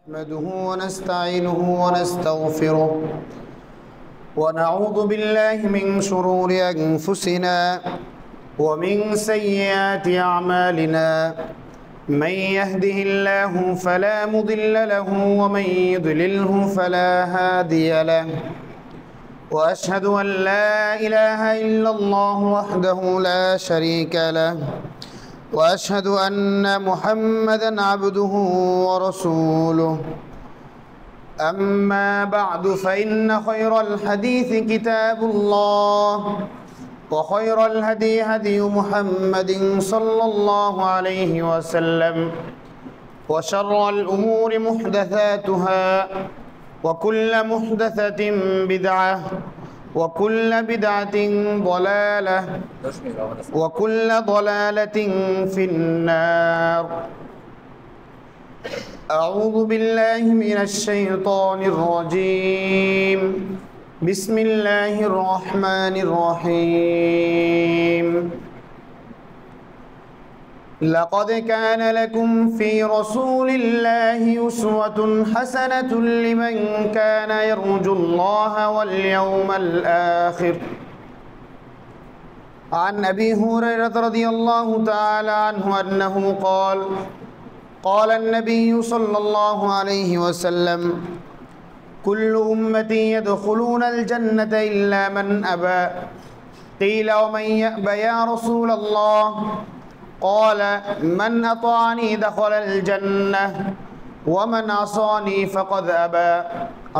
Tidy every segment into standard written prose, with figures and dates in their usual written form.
نحمده ونستعينه ونستغفره ونعوذ بالله من شرور أنفسنا ومن سيئات أعمالنا من يهده الله فلا مضل له ومن يضلله فلا هادي له وأشهد أن لا إله إلا الله وحده لا شريك له وأشهد أن محمدًا عبده ورسوله أما بعد فإن خير الحديث كتاب الله وخير الهدي هدي محمد صلى الله عليه وسلم وشر الأمور محدثاتها وكل محدثة بدعة وكل بدعة ضلالة وكل ضلالة في النار أعوذ بالله من الشيطان الرجيم بسم الله الرحمن الرحيم لقد كان لكم في رسول الله أسوة حسنة لمن كان يرجو الله واليوم الآخر عن أبي هريرة رضي الله تعالى عنه أنه قال قال النبي صلى الله عليه وسلم كل أمتي يدخلون الجنة إلا من أبى قيل ومن يأبى يا رسول الله قال من أطاعني دخل الجنة ومن عصاني فقد أبى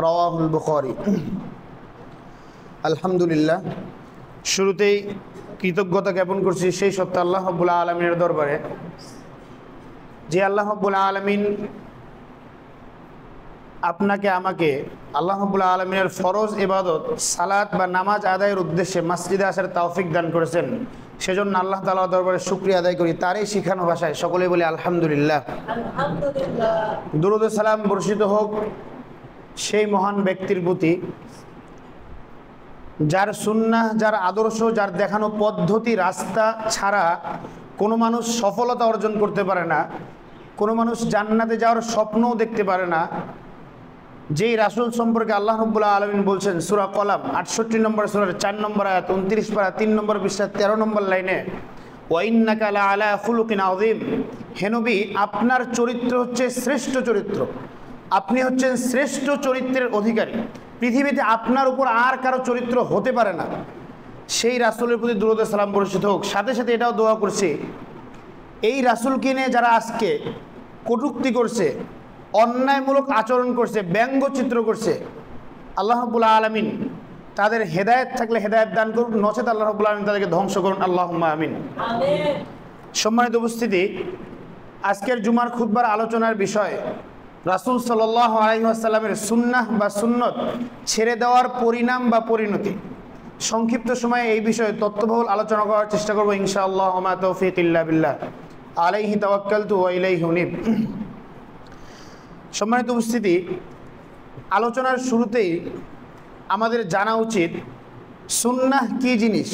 رواه البخاري الحمد لله শুরুতেই কৃতজ্ঞতা জ্ঞাপন করছি সেই সত্য আল্লাহ রাব্বুল আলামিনের দরবারে যে আল্লাহ রাব্বুল আলামিন আপনাকে আমাকে আল্লাহ রাব্বুল আলামিনের ফরজ ইবাদত সালাত বা নামাজ আদায়ের উদ্দেশ্যে মসজিদে আসার তৌফিক দান করেছেন সেজন্য আল্লাহ তাআলার দরবারে শুকরিয়া আদায় করি। তারই শিখানো ভাষায় সকলেই বলি আলহামদুলিল্লাহ। দরুদ ও সালাম বর্ষিত হোক সেই মহান ব্যক্তির প্রতি যার সুন্নাহ, যার আদর্শ, যার দেখানো পদ্ধতি রাস্তা ছাড়া কোনো মানুষ সফলতা অর্জন করতে পারে না, কোনো মানুষ জান্নাতে যাওয়ার স্বপ্নও দেখতে পারে না। যেই রাসূল সম্পর্কে আল্লাহ রাব্বুল আলামিন বলছেন সূরা কলাম 68 নম্বর সূরার 4 নম্বর আয়াত 29 পারা 3 নম্বর পৃষ্ঠা 13 নম্বর লাইনে ওয়া ইন্নাকা লা আলা খুলুকিন আযীম, হে নবী আপনার চরিত্র হচ্ছে শ্রেষ্ঠ চরিত্র, আপনি হচ্ছেন শ্রেষ্ঠ চরিত্রের অধিকারী, পৃথিবীতে আপনার উপর আর কারো চরিত্র হতে পারে না। সেই রাসূলের প্রতি দরুদ ও সালাম বর্ষিত হোক। সাথে সাথে এটাও দোয়া করছি এই রাসূলকে নিয়ে যারা আজকে কটূক্তি করছে, অন্যায়মূলক আচরণ করছে, ব্যঙ্গচিত্র করছে, আল্লাহ রাব্বুল আলামিন তাদের হেদায়েত থাকলে হেদায়েত দান করুন, নচেত আল্লাহ রাব্বুল আলামিন তাদেরকে ধ্বংস করুন, আল্লাহুম্মা আমিন। সম্মানিত উপস্থিতি, আজকের জুমার খুতবার আলোচনার বিষয় রাসূল সাল্লাল্লাহু আলাইহি ওয়াসাল্লামের সুন্নাহ বা সুন্নত ছেড়ে দেওয়ার পরিণাম বা পরিণতি। সংক্ষিপ্ত সময়ে এই বিষয়ে তত্ত্ববহুল আলোচনা করার চেষ্টা করব ইনশাআল্লাহ। ওয়া মা তাওফীক ইল্লা বিল্লাহ আলাইহি তাওয়াক্কালতু ওয়া ইলাইহি উনীব। সম্মানিত উপস্থিতি, আলোচনার শুরুতেই আমাদের জানা উচিত সুন্নাহ কী জিনিস,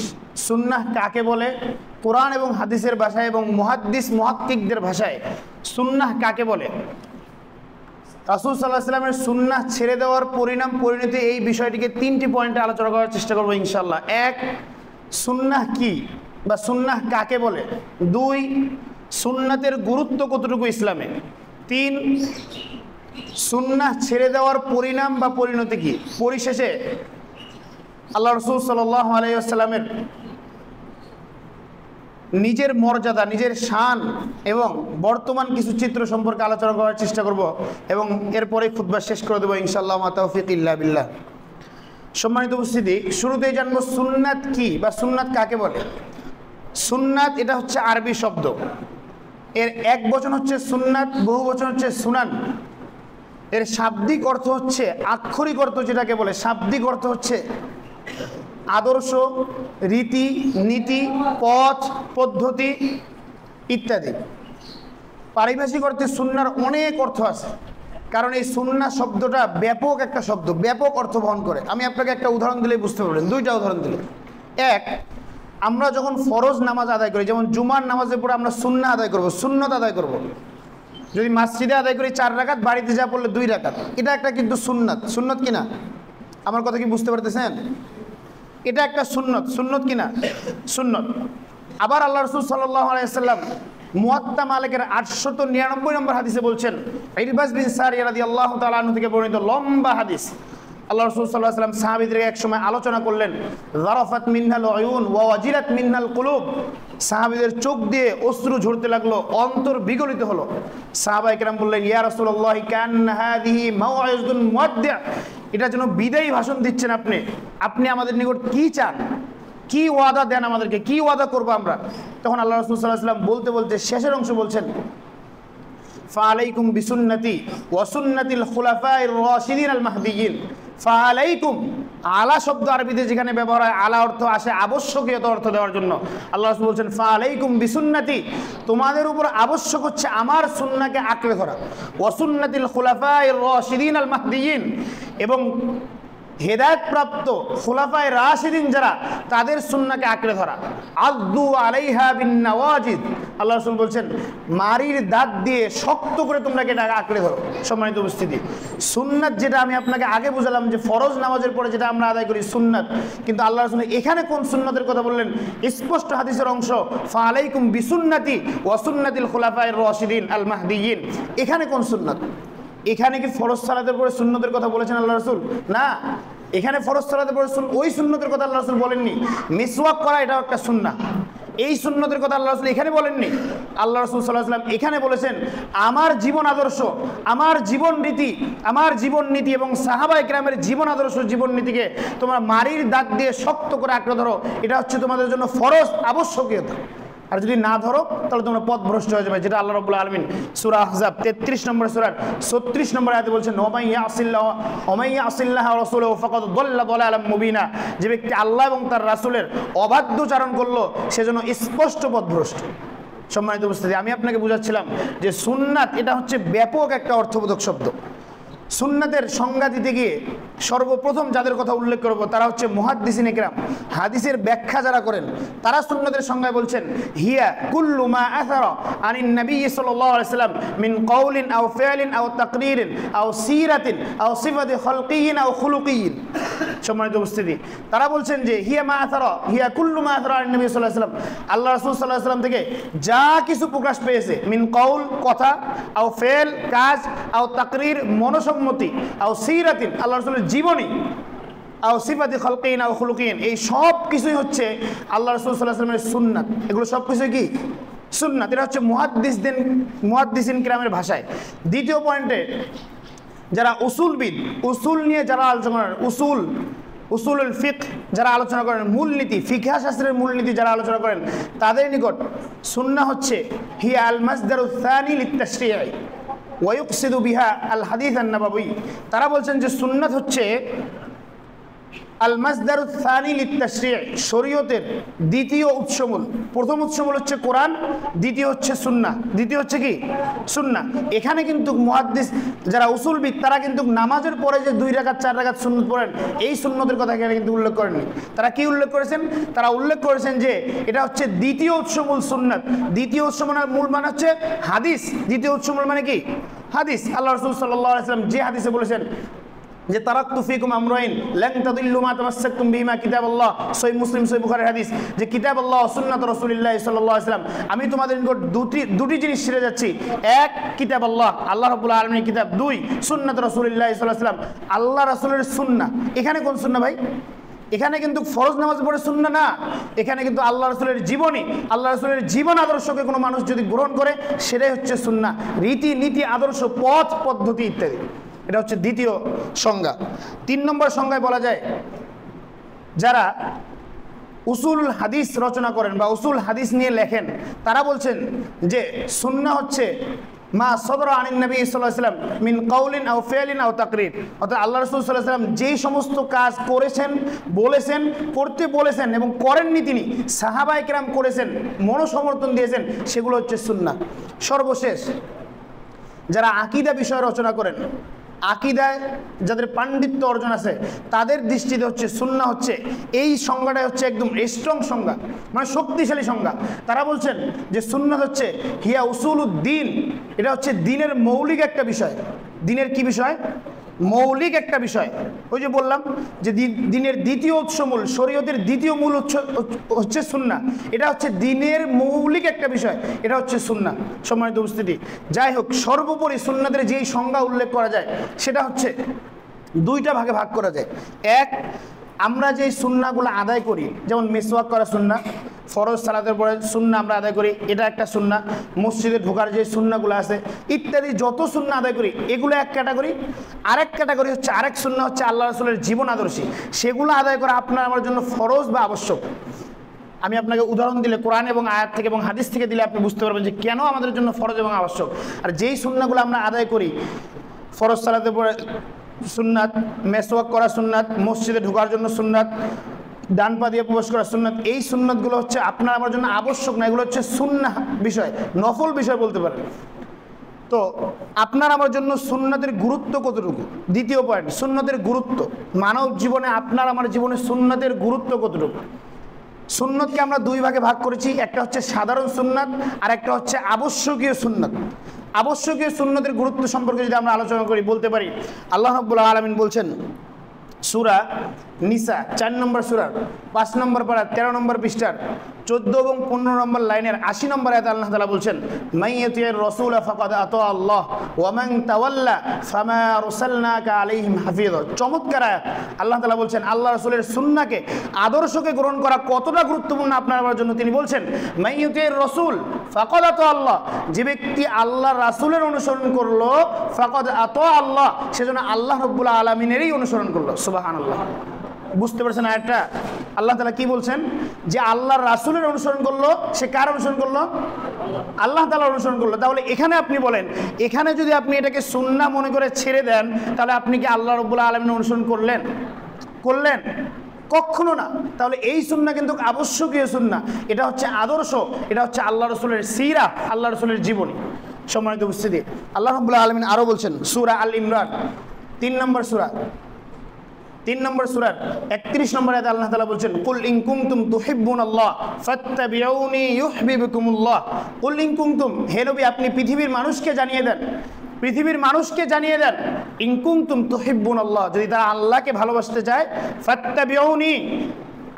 সুন্নাহ কাকে বলে, কোরআন এবং হাদিসের ভাষায় এবং মুহাদ্দিস মুহাক্কিকদের ভাষায় সুন্নাহ কাকে বলে। রাসূল সাল্লাল্লাহু আলাইহি ওয়াসাল্লামের সুন্নাহ ছেড়ে দেওয়ার পরিণাম পরিণতি, এই বিষয়টিকে 3টি পয়েন্টে আলোচনা করার চেষ্টা করব ইনশাআল্লাহ। 1, সুন্নাহ কি বা সুন্নাহ কাকে বলে। 2, সুন্নাতের গুরুত্ব কতটুকু ইসলামে। 3, সুন্নাহ ছেড়ে দেওয়ার পরিণাম বা পরিণতি কি। পরিশেষে আল্লাহ রাসূল সাল্লাল্লাহু আলাইহি ওয়াসাল্লামের নিজের মর্যাদা, নিজের শান এবং বর্তমান কিছু চিত্র সম্পর্কে আলোচনা করার চেষ্টা করব এবং এরপরে খুতবা শেষ করে দেবো ইনশাআল্লাহ। মা তাওফীক ইল্লা বিল্লাহ। সম্মানিত উপস্থিতি, শুরুতেই জানবো সুন্নাত কি বা সুন্নাত কাকে বলে। সুন্নাত এটা হচ্ছে আরবি শব্দ, এর এক বচন হচ্ছে সুন্নাত, বহু বচন হচ্ছে সুনান। এর শাব্দিক অর্থ হচ্ছে, আক্ষরিক অর্থ যেটাকে বলে শাব্দিক অর্থ হচ্ছে আদর্শ, রীতি, নীতি, পথ, পদ্ধতি ইত্যাদি। পারিভাষিক অর্থে সুন্নার অনেক অর্থ আছে, কারণ এই সুন্নাহ শব্দটা ব্যাপক একটা শব্দ, ব্যাপক অর্থ বহন করে। আমি আপনাকে একটা উদাহরণ দিলেই বুঝতে পারবেন, 2টা উদাহরণ দিলে। 1, আমরা যখন ফরজ নামাজ আদায় করি, যেমন জুমার নামাজের পরে আমরা সুন্নাহ আদায় করব, সুন্নত আদায় করব, যদি মসজিদে আদায় করি 4 রাকাত, বাড়িতে যা পড়লে 2 রাকাত, এটা একটা কিন্তু সুন্নাত। সুন্নত কিনা? আমার কথা কি বুঝতে পারতেছেন? এটা একটা সুন্নত। সুন্নত কিনা? সুন্নত। আবার আল্লাহ রাসূল সাল্লাল্লাহু আলাইহি ওয়াসাল্লাম মুয়াত্তা মালিকের 899 নম্বর হাদিসে বলছেন, ইরবাজ বিন সারিয়া রাদিয়াল্লাহু তাআলা আনহু থেকে বর্ণিত লম্বা হাদিস, আল্লাহ রাসূল সাল্লাল্লাহু আলাইহি ওয়াসাল্লাম সাহাবীদেরকে এক সময় আলোচনা করলেন, যারাফাত মিনহাল উয়ুন ওয়া ওয়াজিলাত মিনহাল কুলুব, সাহাবীদের চোখ দিয়ে অশ্রু ঝরতে লাগলো, অন্তর বিগলিত হলো। সাহাবায়ে কেরাম বললেন, ইয়া রাসূলুল্লাহ কান্না হাযিহি মাও'আযুন মুওয়াদ্দি', এটা যেন বিদায়ী ভাষণ দিচ্ছেন আপনি। আপনি আমাদের নিকট কি চান, কি ওয়াদা দেন আমাদেরকে, কি ওয়াদা করবো আমরা? তখন আল্লাহ রাসূল সাল্লাল্লাহু আলাইহি ওয়াসাল্লাম বলতে বলতে শেষের অংশ বলছেন, ফাআলাইকুম বিসুন্নতি ওয়া সুন্নাতিল খুলাফায়ে রাশিদিন আল মাহদিয়িন। ফাআলাইকুম, আলা শব্দ আরবিতে যেখানে ব্যবহার হয়, আলা অর্থ আসে আবশ্যকীয়তা অর্থ দেওয়ার জন্য। আল্লাহ রাসূল বলছেন, ফাআলাইকুম বিসুন্নতি, তোমাদের উপর আবশ্যক হচ্ছে আমার সুন্নাহকে আঁকড়ে ধরা, ওয়া সুন্নাতিল খুলাফায়ে রাশিদিন আল মাহদিয়িন, এবং হেদায়েতপ্রাপ্ত খুলাফায়ে রাশিদিন যারা, তাদের সুন্নাহকে আঁকড়ে ধরা। আযু আলাইহা বিন নওয়াজিদ, আল্লাহ রাসূল বলছেন মারির দাঁত দিয়ে শক্ত করে তোমরা এটাকে আঁকড়ে ধরো। সম্মানিত উপস্থিতি, সুন্নাত যেটা আমি আপনাকে আগে বুঝালাম যে ফরজ নামাজের পরে যেটা আমরা আদায় করি সুন্নাত, কিন্তু আল্লাহ রাসূল এখানে কোন সুন্নাতের কথা বললেন? স্পষ্ট হাদিসের অংশ, ফাআলাইকুম বিসুন্নতি ওয়া সুন্নাতিল খুলাফায়ে রাশিদিন আল মাহদিয়িন। এখানে কোন সুন্নাত? এখানে কি ফরজ সালাতের পরে সুন্নতের কথা বলেছেন আল্লাহ রাসূল? না, এখানে ফরজ সালাতের পরে ওই সুন্নতের কথা আল্লাহ রাসূল বলেননি। মিসওয়াক করা এটাও একটা সুন্নাহ, এই সুন্নতের কথা আল্লাহ রাসূল এখানে বলেননি। আল্লাহ রাসূল সাল্লাল্লাহু আলাইহি ওয়াসাল্লাম এখানে বলেছেন আমার জীবন আদর্শ, আমার জীবন রীতি, আমার জীবন নীতি এবং সাহাবায়ে কেরামের জীবন আদর্শ, জীবন নীতিকে তোমরা মারির দাঁত দিয়ে শক্ত করে আঁকড়ে ধরো। এটা হচ্ছে তোমাদের জন্য ফরজ, আবশ্যকীয়তা। আর যদি না ধরো তাহলে তোমরা পথভ্রষ্ট হয়ে যাবে, যেটা আল্লাহ রাব্বুল আলামিন সূরা আহজাব 33 নম্বর সূরার 36 নম্বর আয়াতে বলছেন, ওমাইয়া আসিল্লাহ ওয়া রাসূলুহু ফাকাদ দাল্লা দালালাম মুবিনা, যে ব্যক্তি আল্লাহ এবং তার রাসূলের অবাধ্যচারণ করলো সেজন্য স্পষ্ট পথভ্রষ্ট। সম্মানিত উপস্থিতি, আমি আপনাকে বুঝাচ্ছিলাম যে সুন্নাত এটা হচ্ছে ব্যাপক একটা অর্থবোধক শব্দ। সুন্নাতের সংজ্ঞা দিতে গিয়ে সর্বপ্রথম যাদের কথা উল্লেখ করব তারা হচ্ছে মুহাদ্দিসিন ইকরাম, হাদিসের ব্যাখ্যা যারা করেন, তারা সুন্নাতের সংজ্ঞায় বলছেন, হিয়া কুল্লু মা আসারা আনিন নবী সাল্লাল্লাহু আলাইহি ওয়াসাল্লাম মিন কওলিন আও ফি'লিন আও তাকরীরিন আও সিরাতিন আও সিফাতি খালকিয়িন আও খুলুকিয়িন। সম্মানিত উপস্থিতি, তারা বলছেন যে হিয়া মা আসারা, হিয়া কুল্লু মা আসারা আনিন নবী সাল্লাল্লাহু আলাইহি ওয়াসাল্লাম, আল্লাহ রাসূল সাল্লাল্লাহু আলাইহি ওয়াসাল্লাম থেকে যা কিছু প্রকাশ পেয়েছে, মিন কওল কথা, আও ফি'ল কাজ, আও তাকরীর মনোসম্মতি, আও সিরাতিন আল্লাহ রাসূলের জীবনী, আও সিফাতি খালকিয়িন আও খুলুকিয়িন, এই সব কিছুই হচ্ছে আল্লাহ রাসূল সাল্লাল্লাহু আলাইহি ওয়াসাল্লামের সুন্নাত। এগুলো সব কিছুই কি? সুন্নাত। এটা হচ্ছে মুহাদ্দিসিন কিরামের ভাষায়। দ্বিতীয় পয়েন্টে যারা উসুলবিদ, উসুল নিয়ে যারা আলোচনা করেন, উসুলুল ফিকহ যারা আলোচনা করেন, মূলনীতি, ফিকহ শাস্ত্রের মূলনীতি যারা আলোচনা করেন, তাদের নিকট সুন্নাহ হচ্ছে হিয়া আল মাসদারুস সানি লিত-তাশরি'i ওয়া ইউকসিদু বিহা আল হাদিস আন-নববী। তারা বলছেন যে সুন্নাত হচ্ছে আল মাসদারুস সানি লিত-তাশরি'i, শরীয়তের দ্বিতীয় উৎসমূল। প্রথম উৎসমূল হচ্ছে কোরআন, দ্বিতীয় হচ্ছে সুন্নাহ, দ্বিতীয় হচ্ছে কি? সুন্নাহ। এখানে কিন্তু মুহাদ্দিস যারা উসুলবিদ তারা কিন্তু নামাজের পরে যে 2 রাকাত 4 রাকাত সুন্নত পড়েন, এই সুন্নতের কথা এখানে কিন্তু উল্লেখ করেননি। তারা কি উল্লেখ করেছেন? তারা উল্লেখ করেছেন যে এটা হচ্ছে দ্বিতীয় উৎসমূল সুন্নাত। দ্বিতীয় উৎসমূলের মূল মানে হচ্ছে হাদিস, দ্বিতীয় উৎসমূল মানে কি? হাদিস। আল্লাহ রাসূল সাল্লাল্লাহু আলাইহি ওয়াসাল্লাম যে হাদিসে বলেছেন যে তারাকতু ফিকুম আমরাইন লান তাদিল্লু মা তামাসসাকতুম বিহিমা কিতাবাল্লাহ, সহিহ মুসলিম সহিহ বুখারীর হাদিস, যে কিতাবাল্লাহ ও সুন্নাত রাসূলুল্লাহ সাল্লাল্লাহু আলাইহি ওয়াসাল্লাম, আমি তোমাদের নিকট দুটি জিনিস ছেড়ে যাচ্ছি। এক, কিতাবাল্লাহ, আল্লাহ রাব্বুল আলামিনের কিতাব। 2, সুন্নাত রাসূলুল্লাহ সাল্লাল্লাহু আলাইহি ওয়াসাল্লাম, আল্লাহ রাসূলের সুন্নাহ। এখানে কোন সুন্নাহ ভাই? এখানে কিন্তু ফরজ নামাজ পড়ে সুন্নাহ না, এখানে কিন্তু আল্লাহ রাসূলের জীবনী, আল্লাহ রাসূলের জীবন আদর্শকে কোনো মানুষ যদি গ্রহণ করে সেটাই হচ্ছে সুন্নাহ। রীতি নীতি আদর্শ পথ পদ্ধতি ইত্যাদি, এটা হচ্ছে দ্বিতীয় সংজ্ঞা। 3 নম্বর সংজ্ঞায় বলা যায় যারা উসুলুল হাদিস রচনা করেন বা উসুল হাদিস নিয়ে লেখেন, তারা বলছেন যে সুন্নাহ হচ্ছে মা সদরা আনিন নবী সাল্লাল্লাহু আলাইহি ওয়াসাল্লাম মিন কওলিন আও ফি'লিন আও তাকরীর, অর্থাৎ আল্লাহ রাসূল সাল্লাল্লাহু আলাইহি ওয়াসাল্লাম যেই সমস্ত কাজ করেছেন, বলেছেন, করতে বলেছেন এবং করেননি তিনি, সাহাবায়ে কেরাম করেছেন, মনোসমর্থন দিয়েছেন, সেগুলো হচ্ছে সুন্নাহ। সর্বশেষ যারা আকীদা বিষয় রচনা করেন, আকিদায় যাদের পাণ্ডিত্য অর্জন আছে তাদের দৃষ্টিতে হচ্ছে সুন্নাহ হচ্ছে এই সংজ্ঞাটাই হচ্ছে একদম স্ট্রং সংজ্ঞা, মানে শক্তিশালী সংজ্ঞা। তারা বলছেন যে সুন্নাহ হচ্ছে হিয়া উসুলুদ্দিন, এটা হচ্ছে দিনের মৌলিক একটা বিষয়। দিনের কি বিষয়? মৌলিক একটা বিষয়। ওই যে বললাম যে দিনের দ্বিতীয় উৎসমূল, শরীয়তের দ্বিতীয় মূল হচ্ছে সুন্নাহ। এটা হচ্ছে দিনের মৌলিক একটা বিষয়, এটা হচ্ছে সুন্নাহ। সম্মানিত উপস্থিতি, যাই হোক, সর্বোপরি সুন্নাতের যেই সংজ্ঞা উল্লেখ করা যায় সেটা হচ্ছে দুইটা ভাগে ভাগ করা যায়। এক, আমরা যেই সুন্নাহগুলো আদায় করি, যেমন মিসওয়াক করা সুন্নাহ, ফরজ সালাতের পরে সুন্নাহ আমরা আদায় করি, এটা একটা সুন্নাহ। মসজিদে ঢোকার যে সুন্নাহগুলো আছে ইত্যাদি যত সুন্নাহ আদায় করি এগুলো এক ক্যাটাগরি। আরেক ক্যাটাগরি হচ্ছে আরেক সুন্নাহ হচ্ছে আল্লাহ রাসূলের জীবন আদর্শী, সেগুলো আদায় করা আপনার আমার জন্য ফরজ বা আবশ্যক। আমি আপনাকে উদাহরণ দিলে কোরআন এবং আয়াত থেকে এবং হাদিস থেকে দিলে আপনি বুঝতে পারবেন যে কেন আমাদের জন্য ফরজ এবং আবশ্যক। আর যেই সুন্নাহগুলো আমরা আদায় করি, ফরজ সালাতের পরে সুন্নাত, মেসওয়াক করা সুন্নাত, মসজিদে ঢোকার জন্য সুন্নাত, ডান পা দিয়ে প্রবেশ করা সুন্নাত, এই সুন্নাতগুলো হচ্ছে আপনার আমার জন্য আবশ্যক না, এগুলো হচ্ছে সুন্নাহ বিষয়, নফল বিষয় বলতে পারেন। তো আপনার আমার জন্য সুন্নাতের গুরুত্ব কতটুকু? দ্বিতীয় পয়েন্ট, সুন্নাতের গুরুত্ব। মানব জীবনে আপনার আমার জীবনে সুন্নাতের গুরুত্ব কতটুকু? সুন্নতকে আমরা দুই ভাগে ভাগ করেছি, একটা হচ্ছে সাধারণ সুন্নাত আর একটা হচ্ছে আবশ্যকীয় সুন্নাত। আবশ্যকীয় সুন্নতের গুরুত্ব সম্পর্কে যদি আমরা আলোচনা করি, বলতে পারি আল্লাহ রাব্বুল আলামিন বলছেন সূরা নিসা 4 নম্বর সূরার 5 নম্বর পারা 13 নম্বর পৃষ্ঠার 14 এবং 15 নম্বর লাইনের 80 নম্বর আয়াতে আল্লাহ তাআলা বলছেন, মাইয়াতির রাসূল ফাকাদ আতা আল্লাহ ওয়া মান তাওয়াল্লা ফামা আরসালনাকা আলাইহিম হাফিজ। চমৎকার আয়াত। আল্লাহ তাআলা বলছেন আল্লাহ রাসূলের সুন্নাহকে, আদর্শকে গ্রহণ করা কতটা গুরুত্বপূর্ণ আপনার আমার জন্য। তিনি বলছেন মাইয়াতির রাসূল ফাকাদ আতা আল্লাহ, যে ব্যক্তি আল্লাহ রাসূলের অনুসরণ করলো, ফাকাদ আতা আল্লাহ, সেজন্য আল্লাহ রাব্বুল আলামিনেরই অনুসরণ করলো। সুবহানাল্লাহ। বুঝতে পারছেন আয়াতটা? আল্লাহ তাআলা কি বলছেন? যে আল্লাহর রাসূলের অনুসরণ করলো, সে কার অনুসরণ করলো? আল্লাহ তাআলার অনুসরণ করলো। তাহলে এখানে আপনি বলেন, এখানে যদি আপনি এটাকে সুন্নাহ মনে করে ছেড়ে দেন, তাহলে আপনি কি আল্লাহ রাব্বুল আলামিনের অনুসরণ করলেন? কখনো না। তাহলে এই সুন্নাহ কিন্তু আবশ্যকীয় সুন্নাহ, এটা হচ্ছে আদর্শ, এটা হচ্ছে আল্লাহ রাসূলের সিরা, আল্লাহ রাসূলের জীবনী। সম্মানিত উপস্থিতি, আল্লাহ রাব্বুল আলামিন আরো বলছেন সূরা আল ইমরান 3 নম্বর সূরা 31 নম্বর আয়াতে আল্লাহ তাআলা বলছেন, কুল ইন কুনতুম তুহিব্বুনাল্লাহ ফাত্তাবিউনি ইউহিব্বুকুমুল্লাহ। কুল ইন কুনতুম, হে নবী আপনি পৃথিবীর মানুষকে জানিয়ে দেন, ইন কুনতুম তুহিব্বুনাল্লাহ, যদি তারা আল্লাহকে ভালোবাসতে চায়, ফাত্তাবিউনি,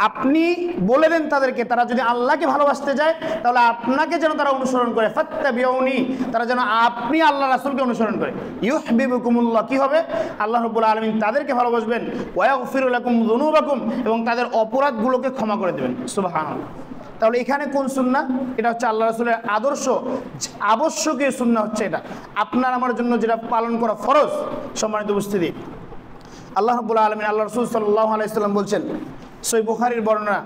আপনি বলে দেন তাদেরকে, তারা যদি আল্লাহকে ভালোবাসতে যায় তাহলে আপনাকে যেন তারা অনুসরণ করে, ফাত্তাবিউনি, তারা যেন আপনি আল্লাহ রাসূলকে অনুসরণ করে, ইউহিব্বুকুমুল্লাহ, কি হবে? আল্লাহ রাব্বুল আলামিন তাদেরকে ভালোবাসবেন, ওয়া ইয়াগফিরু লাকুম যুনুবাকুম, এবং তাদের অপরাধগুলোকে ক্ষমা করে দেবেন। সুবহানাল্লাহ। তাহলে এখানে কোন সুন্নাহ? এটা হচ্ছে আল্লাহ রাসূলের আদর্শ, আবশ্যকীয় সুন্নাহ হচ্ছে এটা, আপনার আমার জন্য যেটা পালন করা ফরজ। সম্মানিত উপস্থিতি, আল্লাহ রাব্বুল আলামিন, আল্লাহ রাসূল সাল্লাল্লাহু আলাইহি সাল্লাম বলছেন, সহিহ বুখারীর বর্ণনা,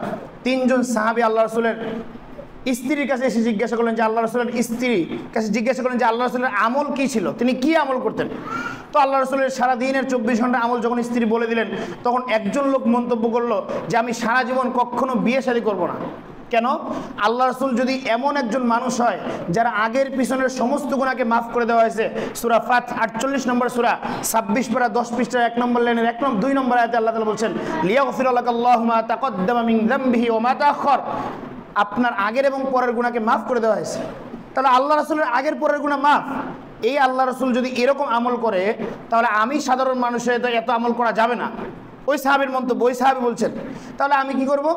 3 জন সাহাবী আল্লাহ রাসূলের স্ত্রীর কাছে এসে জিজ্ঞাসা করলেন যে আল্লাহ রাসূলের স্ত্রী কাছে জিজ্ঞাসা করলেন যে আল্লাহ রাসূলের আমল কি ছিল, তিনি কি আমল করতেন। তো আল্লাহ রাসূলের সারা দিনের 24 ঘন্টা আমল যখন স্ত্রী বলে দিলেন, তখন একজন লোক মন্তব্য করলো যে আমি সারা জীবন কখনো বিয়ে শাদী করব না। কেন? আল্লাহ রাসূল যদি এমন একজন মানুষ হয় যারা আগের পিছনের সমস্ত গুনাহকে মাফ করে দেওয়া হয়েছে, সূরা ফাত 48 নম্বর সূরা 26 পারা 10 পৃষ্ঠার 1 নম্বর লাইনের 2 নম্বর আয়াতে আল্লাহ তাআলা বলছেন, লিয়াগফিরা লাকাল্লাহু মা তাকদ্দামা মিন যামবিহি ওয়া মা তাআখার, আপনার আগের এবং পরের গুনাহকে মাফ করে দেওয়া হয়েছে। তাহলে আল্লাহ রাসূলের আগের পরের গুনাহ মাফ। এই আল্লাহ রাসূল যদি এরকম আমল করে, তাহলে আমি সাধারণ মানুষের এত আমল করা যাবে না। ওই সাহাবীর মন্তব্য, ওই সাহাবী বলছেন তাহলে আমি কি করব?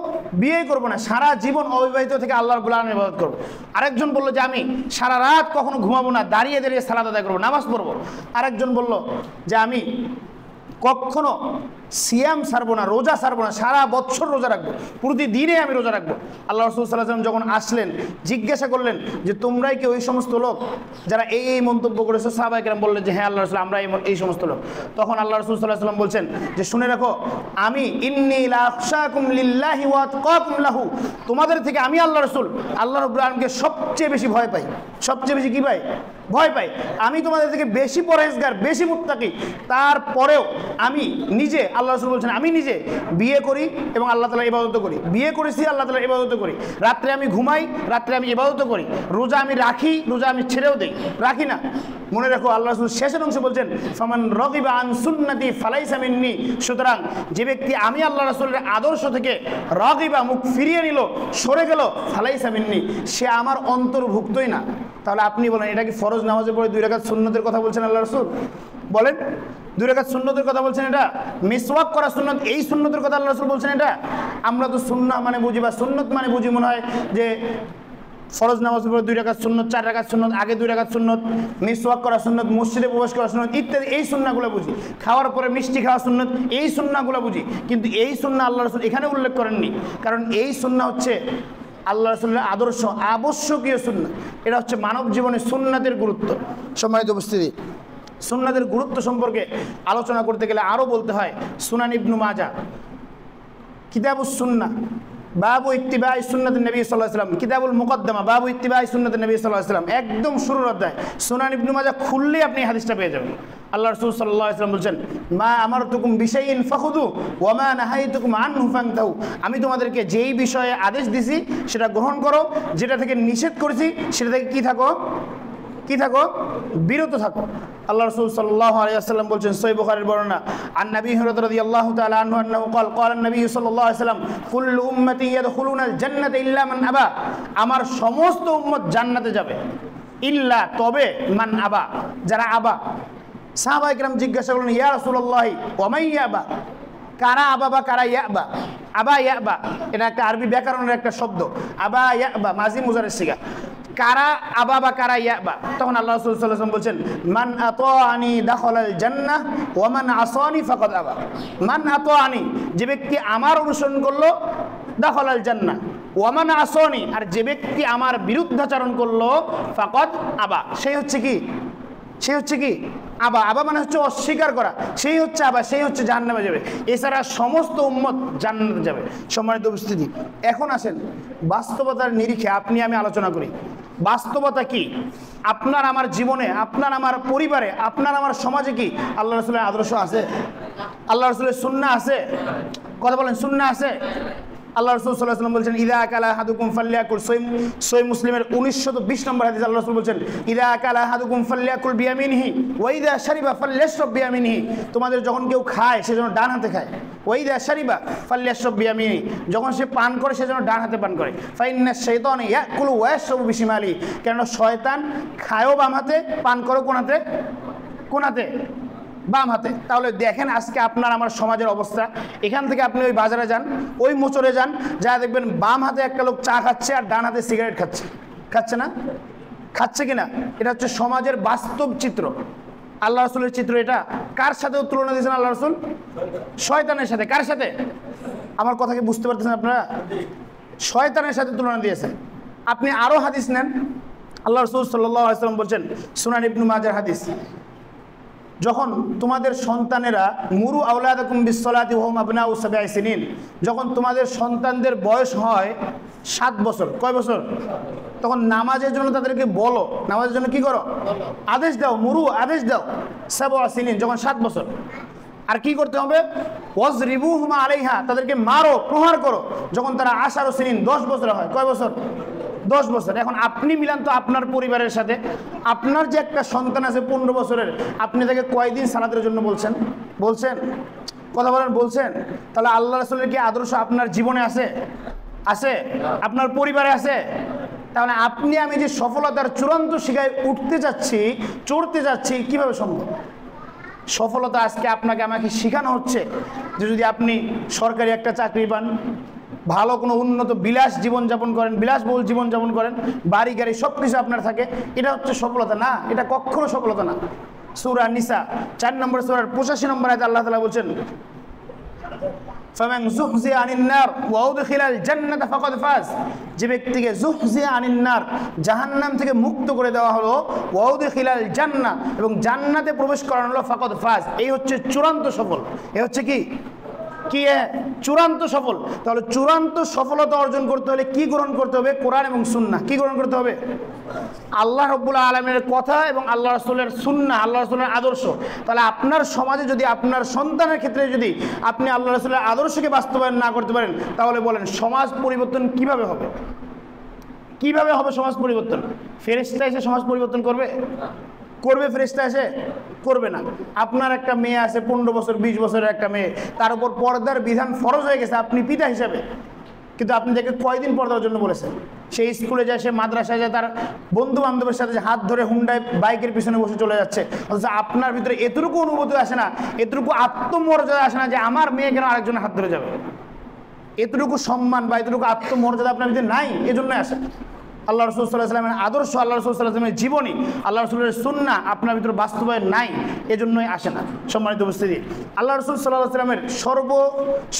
বিয়ে করব না, সারা জীবন অবিবাহিত থেকে আল্লাহ রাব্বুল আলামিনের ইবাদত করব। আরেকজন বলল যে আমি সারা রাত কখনো ঘুমাবো না, দাঁড়িয়ে দাঁড়িয়ে সালাত আদায় করব, নামাজ পড়বো। আরেকজন বলল যে আমি কখনো সিয়াম ছাড়বো না, রোজা ছাড়বো না, সারা বছর রোজা রাখবো, প্রতিদিনে আমি রোজা রাখবো। আল্লাহ রাসূল সাল্লাল্লাহু আলাইহি ওয়াসাল্লাম যখন আসলেন, জিজ্ঞাসা করলেন যে তোমরাই কি ওই সমস্ত লোক যারা এই মন্তব্য করেছো? সাহাবায়ে কেরাম বললেন যে হ্যাঁ আল্লাহ রাসূল, আমরা এই সমস্ত লোক। তখন আল্লাহ রাসূল সাল্লাল্লাহু আলাইহি ওয়াসাল্লাম বলছেন যে শুনে রাখো, আমি ইন্নী লা আখশাকুম লিল্লাহি ওয়া আতকাকুম লাহু, তোমাদের থেকে আমি আল্লাহ রাসূল আল্লাহ রাব্বুল আলামিনকে সবচেয়ে বেশি ভয় পাই। সবচেয়ে বেশি কি ভয় পাই? আমি তোমাদের থেকে বেশি পরহেজগার, বেশি মুত্তাকি, তারপরেও আমি নিজে আল্লাহ রাসূল বলছেন আমি নিজে বিয়ে করি এবং আল্লাহ তাআলার ইবাদত করি, বিয়ে করেছি আল্লাহ তাআলার ইবাদত করি, রাত্রে আমি ঘুমাই, রাত্রে আমি ইবাদত করি, রোজা আমি রাখি, রোজা আমি ছেড়েও দেই, রাখি না। মনে রাখো আল্লাহ রাসূল শেষের অংশে বলছেন ফামান রাগিবা আন সুন্নতি ফালাইসা মিন্নি। সুতরাং যে ব্যক্তি আমি আল্লাহ রাসূলের আদর্শ থেকে রাগিবা মুখ ফিরিয়ে নিল, সরে গেল, ফালাইসা মিন্নি, সে আমার অন্তর্ভুক্তই না। তাহলে আপনি বলেন এটা কি ফরজ নামাজে পড়ে 2 রাকাত সুন্নতের কথা বলছেন আল্লাহ রাসূল? বলেন 2 রাকাত সুন্নতের কথা বলছেন এটা? মিসওয়াক করা সুন্নত, এই সুন্নতের কথা আল্লাহ রাসূল বলছেন এটা? আমরা তো সুন্নাহ মানে বুঝি বা সুন্নত মানে বুঝি মনে হয় যে ফরজ নামাজের পরে 2 রাকাত সুন্নত, 4 রাকাত সুন্নত, আগে 2 রাকাত সুন্নত, মিসওয়াক করা সুন্নত, মসজিদে প্রবেশ করা সুন্নত ইত্যাদি, এই সুন্নাহগুলো বুঝি। খাওয়ার পরে মিষ্টি খাওয়া সুন্নত, এই সুন্নাহগুলো বুঝি। কিন্তু এই সুন্নাহ আল্লাহ রাসূল এখানে উল্লেখ করেননি, কারণ এই সুন্নাহ হচ্ছে আল্লাহ রাসূলের আদর্শ, আবশ্যকীয় সুন্নাহ। এটা হচ্ছে মানব জীবনে সুন্নাতের গুরুত্ব। সম্মানিত উপস্থিতি, সুন্নাতের গুরুত্ব সম্পর্কে আলোচনা করতে গেলে আরও বলতে হয় সুনান ইবনু মাজাহ, কিতাবুস সুন্নাহ, বাবু ইত্তিবাই সুন্নাতুন নবী সাল্লাল্লাহু আলাইহি ওয়াসাল্লাম, কিতাবুল মুকদ্দমা, বাবু ইত্তিবাই সুন্নাতুন নবী সাল্লাল্লাহু আলাইহি ওয়াসাল্লাম, একদম শুরুর অধ্যায় সুনান ইবনু মাজাহ খুললেই আপনি হাদিসটা পেয়ে যাবেন। আল্লাহ রাসূল সাল্লাল্লাহু আলাইহি ওয়াসাল্লাম বলছেন মা আমারতুকুম বিশাইইন ফাখুযু ওয়া মা নাহাইতুকুম আনহু ফান্তাহু। আমি তোমাদেরকে যেই বিষয়ে আদেশ দিছি সেটা গ্রহণ করো, যেটা থেকে নিষেধ করেছি সেটা থেকে কি থাকো, কি থাকো, বিরত থাকো। আল্লাহ রাসূল সাল্লাল্লাহু আলাইহি ওয়াসাল্লাম বলছেন সহিহ বুখারীর বর্ণনা আন নবী রাদিয়াল্লাহু তাআলা আনহু আন্নাহু ক্বাল ক্বালা নবী সাল্লাল্লাহু আলাইহি ওয়াসাল্লাম কুল্লু উম্মতি ইয়াদখুলুনাল জান্নাতা ইল্লা মান আবা। আমার সমস্ত উম্মত জান্নাতে যাবে, ইল্লা তবে, মান আবা, যারা আবা। সাহাবায়ে কেরাম জিজ্ঞাসা করলেন ইয়া রাসূলুল্লাহ ওয়া মান ইয়াবা, কারা আবা বা কারা ইয়াবা? আবা ইয়াবা এটা একটা আরবি ব্যাকরণের একটা শব্দ, আবা ইয়াবা মাজি মুজারের সিগা। কারা আবা বা কারা ইয়াবা? তখন আল্লাহ রাসূল সাল্লাল্লাহু আলাইহি ওয়াসাল্লাম বলছেন মান আতাআনি দাখালাল জান্নাহ ওয়া মান আসানি ফাকাদ আবা। মান আতাআনি, যে ব্যক্তি আমার অনুসরণ করলো, দাখালাল জান্নাহ, ওয়া মান আসানি, আর যে ব্যক্তি আমার বিরুদ্ধাচরণ করলো, ফাকাদ আবা, সেই হচ্ছে কি, সেই হচ্ছে কি আবা। আবা মানে হচ্ছে অস্বীকার করা, সেই হচ্ছে আবা, সেই হচ্ছে জাহান্নামে যাবে। এছাড়া সমস্ত উম্মত জান্নাতে যাবে। সম্মানিত উপস্থিতি, এখন আসেন বাস্তবতার নিরিখে আপনি আমি আলোচনা করি। বাস্তবতা কি আপনার আমার জীবনে, আপনার আমার পরিবারে, আপনার আমার সমাজে কি আল্লাহ রাসূলের আদর্শ আছে? আল্লাহ রাসূলের সুন্নাহ আছে? কথা বলেন, সুন্নাহ আছে? আল্লাহ রাসূল সাল্লাল্লাহু আলাইহি ওয়াসাল্লাম বলছেন ইযা আকালা আহাদুকুম ফালইয়াকুল, সহিহ মুসলিমের 1920 নম্বর হাদিস আল্লাহ রাসূল বলছেন ইযা আকালা আহাদুকুম ফালইয়াকুল বিয়ামিনিহি ওয়া ইযা শারিবা ফালইয়াশরাব বিয়ামিনিহি। তোমাদের যখন কেউ খায় সে যেন ডান হাতে খায়, ওয়া ইযা শারিবা ফালইয়াশরাব বিয়ামিনিহি, যখন সে পান করে সে যেন ডান হাতে পান করে। ফাইন্নাশ শাইতানা ইয়াকুলু ওয়া ইয়াশরাবু বিশিমালি, কেন শয়তান খায়ও বাম হাতে, পান করে কোন হাতে? কোন হাতে? বাম হাতে। তাহলে দেখেন আজকে আপনার আমার সমাজের অবস্থা। এখান থেকে আপনি ওই বাজারে যান, ওই মোচরে যান, যা দেখবেন বাম হাতে একটা লোক চা খাচ্ছে আর ডান হাতে সিগারেট খাচ্ছে। খাচ্ছে না? খাচ্ছে কিনা? এটা হচ্ছে সমাজের বাস্তব চিত্র। আল্লাহ রাসূলের চিত্র এটা। কার সাথে তুলনা দিয়েছেন আল্লাহ রাসূল? শয়তানের সাথে। কার সাথে? আমার কথা কি বুঝতে পারতেছেন আপনারা? শয়তানের সাথে তুলনা দিয়েছেন। আপনি আরও হাদিস নেন, আল্লাহ রাসূল সাল্লাল্লাহু আলাইহি ওয়াসাল্লাম বলছেন সুনান ইবনু মাজার হাদিস, যখন তোমাদের সন্তানেরা মুরু আওলাদাকুম বিসসালাতি ওয়া হুম আবনাউ সাবঈ সিনিন, যখন তোমাদের সন্তানদের বয়স হয় 7 বছর, কয় বছর? তখন নামাজের জন্য তাদেরকে বলো, নামাজের জন্য কি করো? আদেশ দাও, মুরু আদেশ দাও, সাবঈ সিনিন, যখন 7 বছর। আর কি করতে হবে? ওয়াজরিবুহুম আলাইহা, তাদেরকে মারো, প্রহার করো, যখন তারা 18 সিনিন 10 বছর হয়। কয় বছর? 10 বছর। এখন আপনি মিলান তো আপনার পরিবারের সাথে, আপনার যে একটা সন্তান আছে 15 বছরের, আপনি তাকে কয়দিন সালাতের জন্য বলছেন? বলছেন? কথা বলেন, বলছেন? তাহলে আল্লাহ রাসূলের কি আদর্শ আপনার জীবনে আছে? আছে? আপনার পরিবারে আছে? তাহলে আপনি আমি যে সফলতার চূড়ান্ত শিখায় উঠতে যাচ্ছি, চড়তে যাচ্ছি, কিভাবে সম্ভব? সফলতা আজকে আপনাকে আমাকে শেখানো হচ্ছে যে যদি আপনি সরকারি একটা চাকরি পান, ভালো কোনো উন্নত বিলাস জীবনযাপন করেন, বিলাসবহুল জীবনযাপন করেন, বাড়ি গাড়ি সব কিছু আপনার থাকে, এটা হচ্ছে সফলতা না। এটা কখনো সফলতা না। সূরা নিসা 4 নম্বর সূরার 85 নম্বর আয়াতে আল্লাহ তাআলা বলছেন ফামান যুহজিয়া আনিন নার ওয়া উদখিলাল জান্নাতা ফাকাদ ফাজ, যে ব্যক্তিকে যুহজিয়া আনিন নার, জাহান্নাম থেকে মুক্ত করে দেওয়া হলো, ওয়া উদখিলাল জান্নাহ, এবং জান্নাতে প্রবেশ করানো হলো, ফাকাদ ফাজ, এই হচ্ছে চূড়ান্ত সফল। এই হচ্ছে কি? কি চূড়ান্ত সফল। তাহলে চূড়ান্ত সফলতা অর্জন করতে হলে কি গ্রহণ করতে হবে? কোরআন এবং সুন্নাহ। কি গ্রহণ করতে হবে? আল্লাহ রাব্বুল আলামিনের কথা এবং আল্লাহ রাসূলের সুন্নাহ, আল্লাহ রাসূলের আদর্শ। তাহলে আপনার সমাজে যদি, আপনার সন্তানের ক্ষেত্রে যদি আপনি আল্লাহ রাসূলের আদর্শকে বাস্তবায়ন না করতে পারেন, তাহলে বলেন সমাজ পরিবর্তন কিভাবে হবে? কিভাবে হবে সমাজ পরিবর্তন? ফেরেশতা এসে সমাজ পরিবর্তন করবে? করবে ফেরেশতা এসে? করবে না। আপনার একটা মেয়ে আছে 15 বছর 20 বছরের একটা মেয়ে, তার উপর পর্দার বিধান ফরজ হয়ে গেছে আপনি পিতা হিসাবে, কিন্তু আপনি তাকে কয়দিন পর্দার জন্য বলেছেন? সে স্কুলে যায়, সে মাদ্রাসায় যায়, তার বন্ধু বান্ধবের সাথে হাত ধরে হুন্ডায় বাইকের পিছনে বসে চলে যাচ্ছে, অথচ আপনার ভিতরে এতটুকু অনুভূতি আসে না, এতটুকু আত্মমর্যাদা আসে না যে আমার মেয়ে কেন আরেকজনের হাত ধরে যাবে। এতটুকু সম্মান বা এতটুকু আত্মমর্যাদা আপনার ভিতরে নাই, এজন্যই আসে। আল্লাহ রাসূল সাল্লাল্লাহু আলাইহি ওয়াসাল্লামের আদর্শ, আল্লাহ রাসূল সাল্লাল্লাহু আলাইহি ওয়াসাল্লামের জীবনী, আল্লাহ রাসূলের সুন্নাহ আপনার ভিতরে বাস্তবায়ন নাই, এজন্যই আসে না। সম্মানিত উপস্থিতি, আল্লাহ রাসূল সাল্লাল্লাহু আলাইহি ওয়াসাল্লামের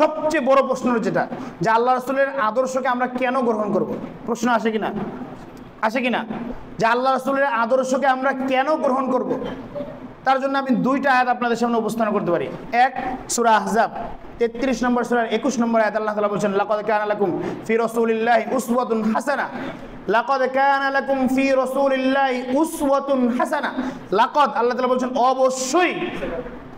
সবচেয়ে বড় প্রশ্ন যেটা, যে আল্লাহ রাসূলের আদর্শকে আমরা কেন গ্রহণ করব? প্রশ্ন আসে কিনা? আসে কিনা? যে আল্লাহ রাসূলের আদর্শকে আমরা কেন গ্রহণ করব? তার জন্য আমি দুইটা আয়াত আপনাদের সামনে উপস্থাপন করতে পারি। এক, সূরা আহজাব 33 নম্বর সূরার 21 নম্বর আয়াত আল্লাহ তাআলা বলেছেন, লাকাদ কানা লাকুম ফি রাসূলিল্লাহি উসওয়াতুন হাসানাহ। লাকাদ কানা লাকুম ফি রাসূলিল্লাহি উসওয়াতুন হাসানাহ। লাকাদ, আল্লাহ তাআলা বলেছেন অবশ্যই,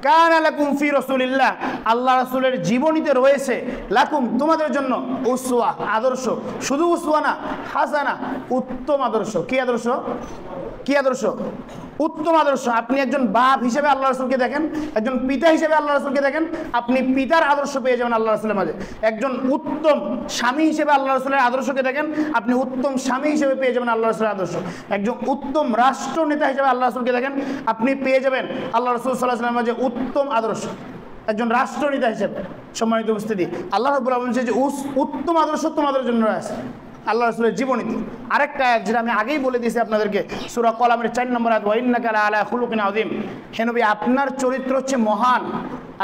কানা লাকুম ফি রাসূলিল্লাহ, আল্লাহ রাসূলের জীবনীতে রয়েছে, লাকুম তোমাদের জন্য, উসওয়া আদর্শ, শুধু উসওয়া না, হাসানা উত্তম আদর্শ। কি আদর্শ? কি আদর্শ? উত্তম আদর্শ। আপনি একজন বাপ হিসেবে আল্লাহ রাসূলকে দেখেন, একজন পিতা হিসেবে আল্লাহ রাসূলকে দেখেন, আপনি পিতার আদর্শ পেয়ে যাবেন আল্লাহ রাসূলের মাঝে। একজন উত্তম স্বামী হিসেবে আল্লাহ রাসূলের আদর্শকে দেখেন, আপনি উত্তম স্বামী হিসেবে পেয়ে যাবেন আল্লাহ রাসূলের আদর্শ। একজন উত্তম রাষ্ট্র নেতা হিসেবে আল্লাহ রাসূলকে দেখেন, আপনি পেয়ে যাবেন আল্লাহ রাসূল সাল্লাল্লাহু আলাইহি ওয়াসাল্লামের মাঝে উত্তম আদর্শ। একজন রাষ্ট্রনেতা হিসেবে। সম্মানিত উপস্থিতি, আল্লাহ রাব্বুল আলামিন বলেছেন যে উত্তম আদর্শ তোমাদের জন্য আছে আল্লাহ রাসূলের জীবনীতে। আরেকটা আয়াত যেটা আমি আগেই বলে দিয়েছি আপনাদেরকে, সূরা কলামের 4 নম্বর আয়াত, ওয়া ইন্নাকা লাআলা খুলুকিন আযীম। হে নবী, আপনার চরিত্র হচ্ছে মহান,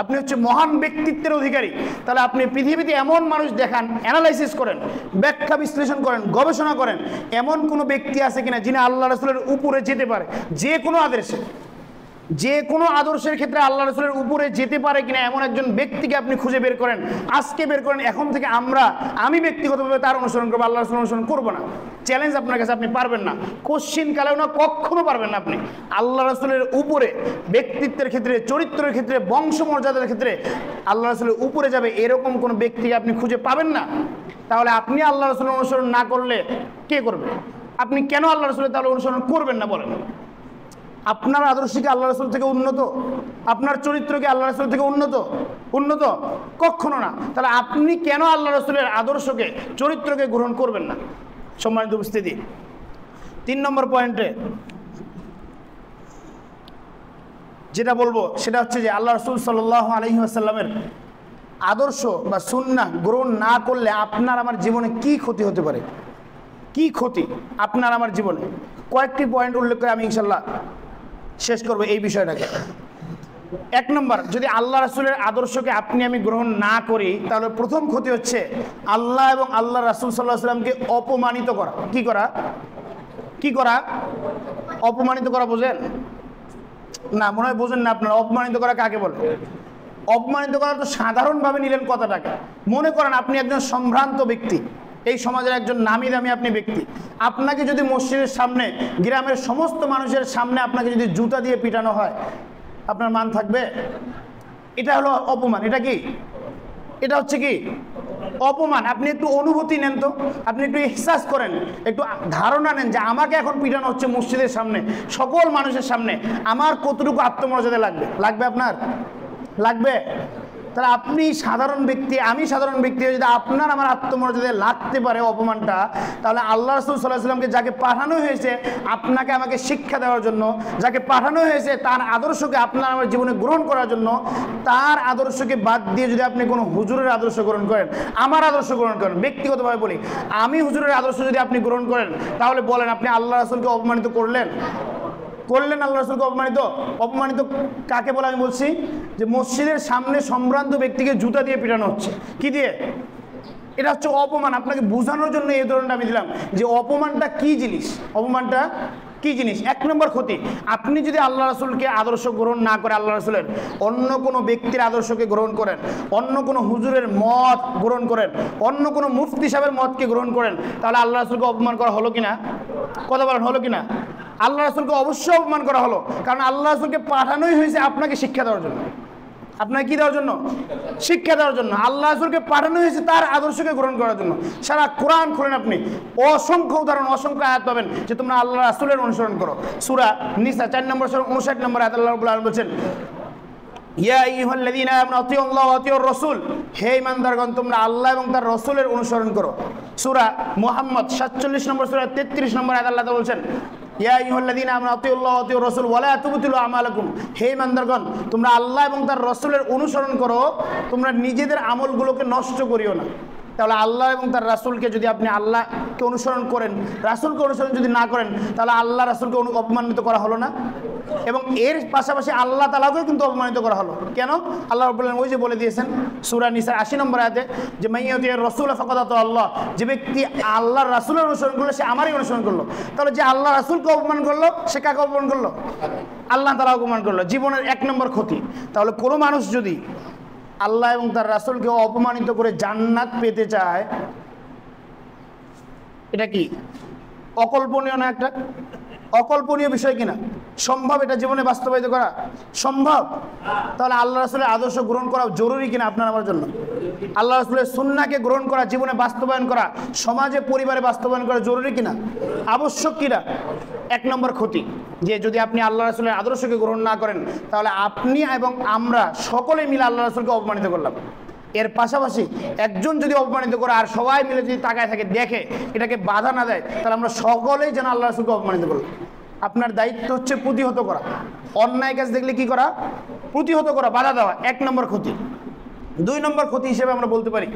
আপনি হচ্ছে মহান ব্যক্তিত্বের অধিকারী। তাহলে আপনি পৃথিবীতে এমন মানুষ দেখান, অ্যানালাইসিস করেন, ব্যাখ্যা বিশ্লেষণ করেন, গবেষণা করেন, এমন কোনো ব্যক্তি আছে কিনা যিনি আল্লাহ রাসূলের উপরে যেতে পারে যে কোনো আদর্শে, যে কোনো আদর্শের ক্ষেত্রে আল্লাহ রাসূলের উপরে যেতে পারে কিনা এমন একজন ব্যক্তিকে আপনি খুঁজে বের করেন, আজকে বের করেন। এখন থেকে আমি ব্যক্তিগতভাবে তার অনুসরণ করবো, আল্লাহ রাসূলের অনুসরণ করবো না। চ্যালেঞ্জ আপনার কাছে, আপনি পারবেন না, কোশ্চিন কালেও না, কখনো পারবেন না। আপনি আল্লাহ রাসূলের উপরে ব্যক্তিত্বের ক্ষেত্রে, চরিত্রের ক্ষেত্রে, বংশমর্যাদার ক্ষেত্রে আল্লাহ রাসূলের উপরে যাবে এরকম কোনো ব্যক্তিকে আপনি খুঁজে পাবেন না। তাহলে আপনি আল্লাহ রাসূলের অনুসরণ না করলে কে করবে? আপনি কেন আল্লাহ রাসূলের তাহলে অনুসরণ করবেন না বলেন? আপনার আদর্শ কি আল্লাহ রাসূল থেকে উন্নত? আপনার চরিত্র কি আল্লাহ রাসূল থেকে উন্নত? কখনো না। তাহলে আপনি কেন আল্লাহ রাসূলের আদর্শকে, চরিত্রকে গ্রহণ করবেন না? সম্মানিত উপস্থিতি, 3 নম্বর পয়েন্টে যেটা বলবো সেটা হচ্ছে যে আল্লাহ রাসূল সাল্লাল্লাহু আলাইহি ওয়াসাল্লামের আদর্শ বা সুন্নাহ গ্রহণ না করলে আপনার আমার জীবনে কি ক্ষতি হতে পারে। কি ক্ষতি আপনার আমার জীবনে? কয়েকটি পয়েন্ট উল্লেখ করে আমি ইনশাল্লাহ শেষ করবো এই বিষয়টাকে। 1 নম্বর, যদি আল্লাহ রাসূলের আদর্শকে আপনি আমি গ্রহণ না করি, তাহলে প্রথম ক্ষতি হচ্ছে আল্লাহ এবং আল্লাহ রাসূল সাল্লাল্লাহু আলাইহি ওয়াসাল্লামকে অপমানিত করা। কি করা? অপমানিত করা। বোঝেন না? মনে হয় বোঝেন না আপনারা। অপমানিত করা কাকে বলে? অপমানিত করা তো সাধারণভাবে নিলেন কথাটাকে। মনে করেন আপনি একজন সম্ভ্রান্ত ব্যক্তি, এই সমাজের একজন নামি দামি আপনি ব্যক্তি, আপনাকে যদি মসজিদের সামনে, গ্রামের সমস্ত মানুষের সামনে আপনাকে যদি জুতা দিয়ে পিটানো হয়, আপনার মান থাকবে? এটা হলো অপমান। এটা কি? এটা হচ্ছে কি? অপমান। আপনি একটু অনুভূতি নেন তো, আপনি একটু ইহসাস করেন, একটু ধারণা নেন যে আমাকে এখন পিটানো হচ্ছে মসজিদের সামনে, সকল মানুষের সামনে, আমার কতটুকু আত্মমর্যাদা লাগবে? আপনার লাগবে? তাহলে আপনি সাধারণ ব্যক্তি, আমি সাধারণ ব্যক্তি, যদি আপনার আমার আত্মমর্যাদায় লাগতে পারে অপমানটা, তাহলে আল্লাহ রাসূল সাল্লাল্লাহু আলাইহি ওয়াসাল্লামকে যাকে পাঠানো হয়েছে আপনাকে আমাকে শিক্ষা দেওয়ার জন্য, যাকে পাঠানো হয়েছে তার আদর্শকে আপনার আমার জীবনে গ্রহণ করার জন্য, তার আদর্শকে বাদ দিয়ে যদি আপনি কোনো হুজুরের আদর্শ গ্রহণ করেন, আমার আদর্শ গ্রহণ করেন, ব্যক্তিগতভাবে বলি, আমি হুজুরের আদর্শ যদি আপনি গ্রহণ করেন, তাহলে বলেন আপনি আল্লাহ রাসূলকে অপমানিত করলেন? আল্লাহ রাসূলকে অপমানিত কাকে বলে আমি বলছি? যে মসজিদের সামনে সম্ভ্রান্ত ব্যক্তিকে জুতা দিয়ে পিটানো হচ্ছে। কি দিয়ে? এটা হচ্ছে অপমান। আপনাকে বোঝানোর জন্য এই ধরনটা আমি দিলাম যে অপমানটা কি জিনিস। অপমানটা কি জিনিস? 1 নম্বর ক্ষতি, আপনি যদি আল্লাহ রাসূলকে আদর্শ গ্রহণ না করে আল্লাহ রাসূলের অন্য কোনো ব্যক্তির আদর্শকে গ্রহণ করেন, অন্য কোনো হুজুরের মত গ্রহণ করেন, অন্য কোনো মুফতি সাহেবের মতকে গ্রহণ করেন, তাহলে আল্লাহ রাসূলকে অপমান করা হলো কিনা? কথা বলেন, হলো কিনা? আল্লাহ রাসূলকে অবশ্যই অপমান করা হলো, কারণ আল্লাহ রাসূলকে পাঠানোই হয়েছে আপনাকে শিক্ষা দেওয়ার জন্য। আপনাকে কি দেওয়ার জন্য? শিক্ষা দেওয়ার জন্য। আল্লাহ রাসূলকে পাঠানো হয়েছে তার আদর্শকে গ্রহণ করার জন্য। সারা কোরআন খুলেন আপনি, অসংখ্য উদাহরণ, অসংখ্য আয়াত পাবেন যে তোমরা আল্লাহ রাসূলের অনুসরণ করো। সূরা নিসা 4 নম্বর সূরা 59 নম্বর আয়াত আল্লাহ রাব্বুল আলামিন বলেন, ইয়া আইয়ুহাল্লাযীনা আমানু আতিউল্লাহ ওয়া আতিউর রাসূল, হে ঈমানদারগণ তোমরা আল্লাহ এবং তার রাসূলের অনুসরণ করো। সূরা মুহাম্মদ 47 নম্বর সূরা 33 নম্বর আয়াত আল্লাহ তাআলা বলেন, ইয়া আইয়ুহাল্লাযীনা আমানু আতিউল্লাহ ওয়া আতিউর রাসূল ওয়া লা তুবতিলু আমালাকুম, হে ঈমানদারগণ তোমরা আল্লাহ এবং তার রাসূলের অনুসরণ করো, তোমরা নিজেদের আমলগুলোকে নষ্ট করিও না। তাহলে আল্লাহ এবং তার রাসূলকে যদি আপনি আল্লাহকে অনুসরণ করেন, রাসূলকে অনুসরণ যদি না করেন, তাহলে আল্লাহ রাসূলকে অপমানিত করা হলো না? এবং এর পাশাপাশি আল্লাহ তাআলাকেও কিন্তু অপমানিত করা হলো। কেন? আল্লাহ রাব্বুল আলামিন ওই যে বলে দিয়েছেন সূরা নিসা 80 নম্বর আয়াতে যে মাইয়াতির রাসূল ফাকাদ আতা আল্লাহ, যে ব্যক্তি আল্লাহর রাসূলের অনুসরণ করলো সে আমারই অনুসরণ করলো। তাহলে যে আল্লাহ রাসূলকে অপমান করলো সে কাকে অপমান করলো? আল্লাহ তাআলা অপমান করলো। জীবনের 1 নম্বর ক্ষতি। তাহলে কোনো মানুষ যদি আল্লাহ এবং তার রাসূলকে অপমানিত করে জান্নাত পেতে চায়, এটা কি অকল্পনীয় না? একটা অকল্পনীয় বিষয় কিনা? সম্ভব এটা জীবনে বাস্তবায়িত করা? সম্ভব। তাহলে আল্লাহ রাসূলের আদর্শ গ্রহণ করা জরুরি কিনা আপনার আমার জন্য? আল্লাহ রাসূলের সুন্নাহকে গ্রহণ করা, জীবনে বাস্তবায়ন করা, সমাজে পরিবারে বাস্তবায়ন করা জরুরি কিনা? আবশ্যক কিনা? 1 নম্বর ক্ষতি, যে যদি আপনি আল্লাহ রাসূলের আদর্শকে গ্রহণ না করেন, তাহলে আপনি এবং আমরা সকলে মিলে আল্লাহ রাসূলকে অপমানিত করলাম। এর পাশাপাশি একজন যদি অপমানিত করে আর সবাই মিলে যদি তাকায় থাকে, দেখে, এটাকে বাধা না দেয়, তাহলে আমরা সকলেই যেন আল্লাহ রাসূলকে অপমানিত করলাম। আপনার দায়িত্ব হচ্ছে প্রতিহত করা, অন্যায় কাজ দেখলে কি করা? প্রতিহত করা, বাধা দেওয়া। 1 নম্বর ক্ষতি। 2 নম্বর ক্ষতি হিসেবে আমরা বলতে পারি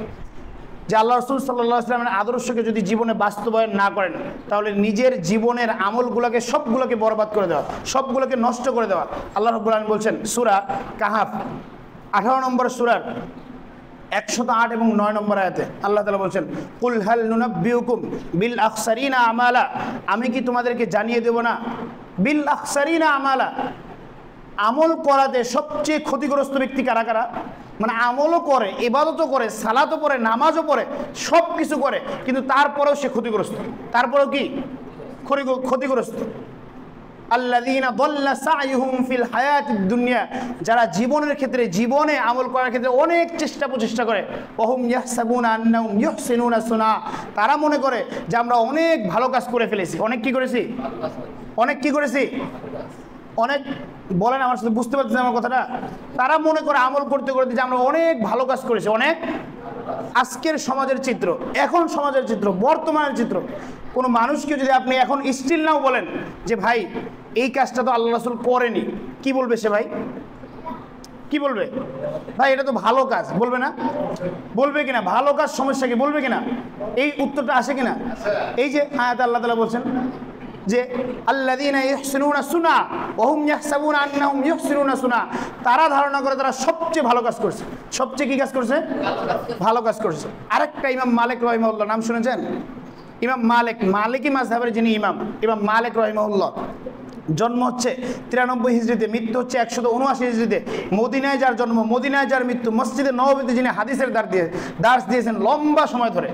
যে আল্লাহ রাসূল সাল্লাল্লাহু আলাইহি ওয়াসাল্লামের আদর্শকে যদি জীবনে বাস্তবায়ন না করেন, তাহলে নিজের জীবনের আমলগুলোকে সবগুলোকে বরবাদ করে দেওয়া, সবগুলোকে নষ্ট করে দেওয়া। আল্লাহ রাব্বুল আলামিন বলছেন সূরা কাহাফ 18 নম্বর সূরার 108 এবং 9 নম্বর আয়াতে আল্লাহ তাআলা বলছেন, কুল হাল নুনাব্বিউকুম বিল আখসারিনা আমালা, আমি কি তোমাদেরকে জানিয়ে দেব না? বিল আখসারিনা আমালা, আমল করাতে সবচেয়ে ক্ষতিগ্রস্ত ব্যক্তি কারা কারা? মানে আমলও করে, ইবাদতও করে, সালাতও পড়ে, নামাজও পড়ে, সব কিছু করে, কিন্তু তারপরেও সে ক্ষতিগ্রস্ত। তারপরেও কি ক্ষতিগ্রস্ত? আল্লাযীনা দাল্লা সাইয়ুহুম ফিল হায়াতিদ দুনিয়া, যারা জীবনের ক্ষেত্রে, জীবনে আমল করার ক্ষেত্রে অনেক চেষ্টা প্রচেষ্টা করে, ওহুম ইয়াহসাবুনা আন্নাহুম ইউহসিনুনা সুনা, তারা মনে করে যে আমরা অনেক ভালো কাজ করে ফেলেছি। অনেক কি করেছি? অনেক কি করেছি? অনেক বলেন, আমার সাথে বুঝতে পারছেন আমার কথাটা? তারা মনে করে আমল করতে করতে যে আমরা অনেক ভালো কাজ করেছি, অনেক। আজকের সমাজের চিত্র, এখন সমাজের চিত্র, বর্তমানের চিত্র, কোনো মানুষকে যদি আপনি এখন স্টিল নাও বলেন যে ভাই এই কাজটা তো আল্লাহ রাসূল করেনি, কি বলবে সে? ভাই কি বলবে? ভাই এটা তো ভালো কাজ, বলবে না? বলবে কিনা? ভালো কাজ সমস্যা কি, বলবে কিনা? এই উত্তরটা আসে কিনা? এই যে আয়াত আল্লাহ তাআলা বলছেন যে আল্লাযীনা ইহসিনুনা সুনা ওয়া হুম ইয়াহসাবুনা আন্নাহুম ইহসিনুনা সুনা, তারা ধারণা করে তারা সবচেয়ে ভালো কাজ করছে। সবচেয়ে কি কাজ করছে? ভালো কাজ করছে। আরেকটা ইমাম মালিক রাহিমাহুল্লাহ, নাম শুনেছেন? ইমাম মালিক, মালিকি মাযহাবের যিনি ইমাম, ইমাম মালিক রাহিমাহুল্লাহ, জন্ম হচ্ছে 93 হিজরিতে, মৃত্যু হচ্ছে 179 হিজরিতে। মদিনায় যার জন্ম, মদিনায় যার মৃত্যু, মসজিদে নববীতে যিনি হাদিসের দার্স দিয়েছেন লম্বা সময় ধরে,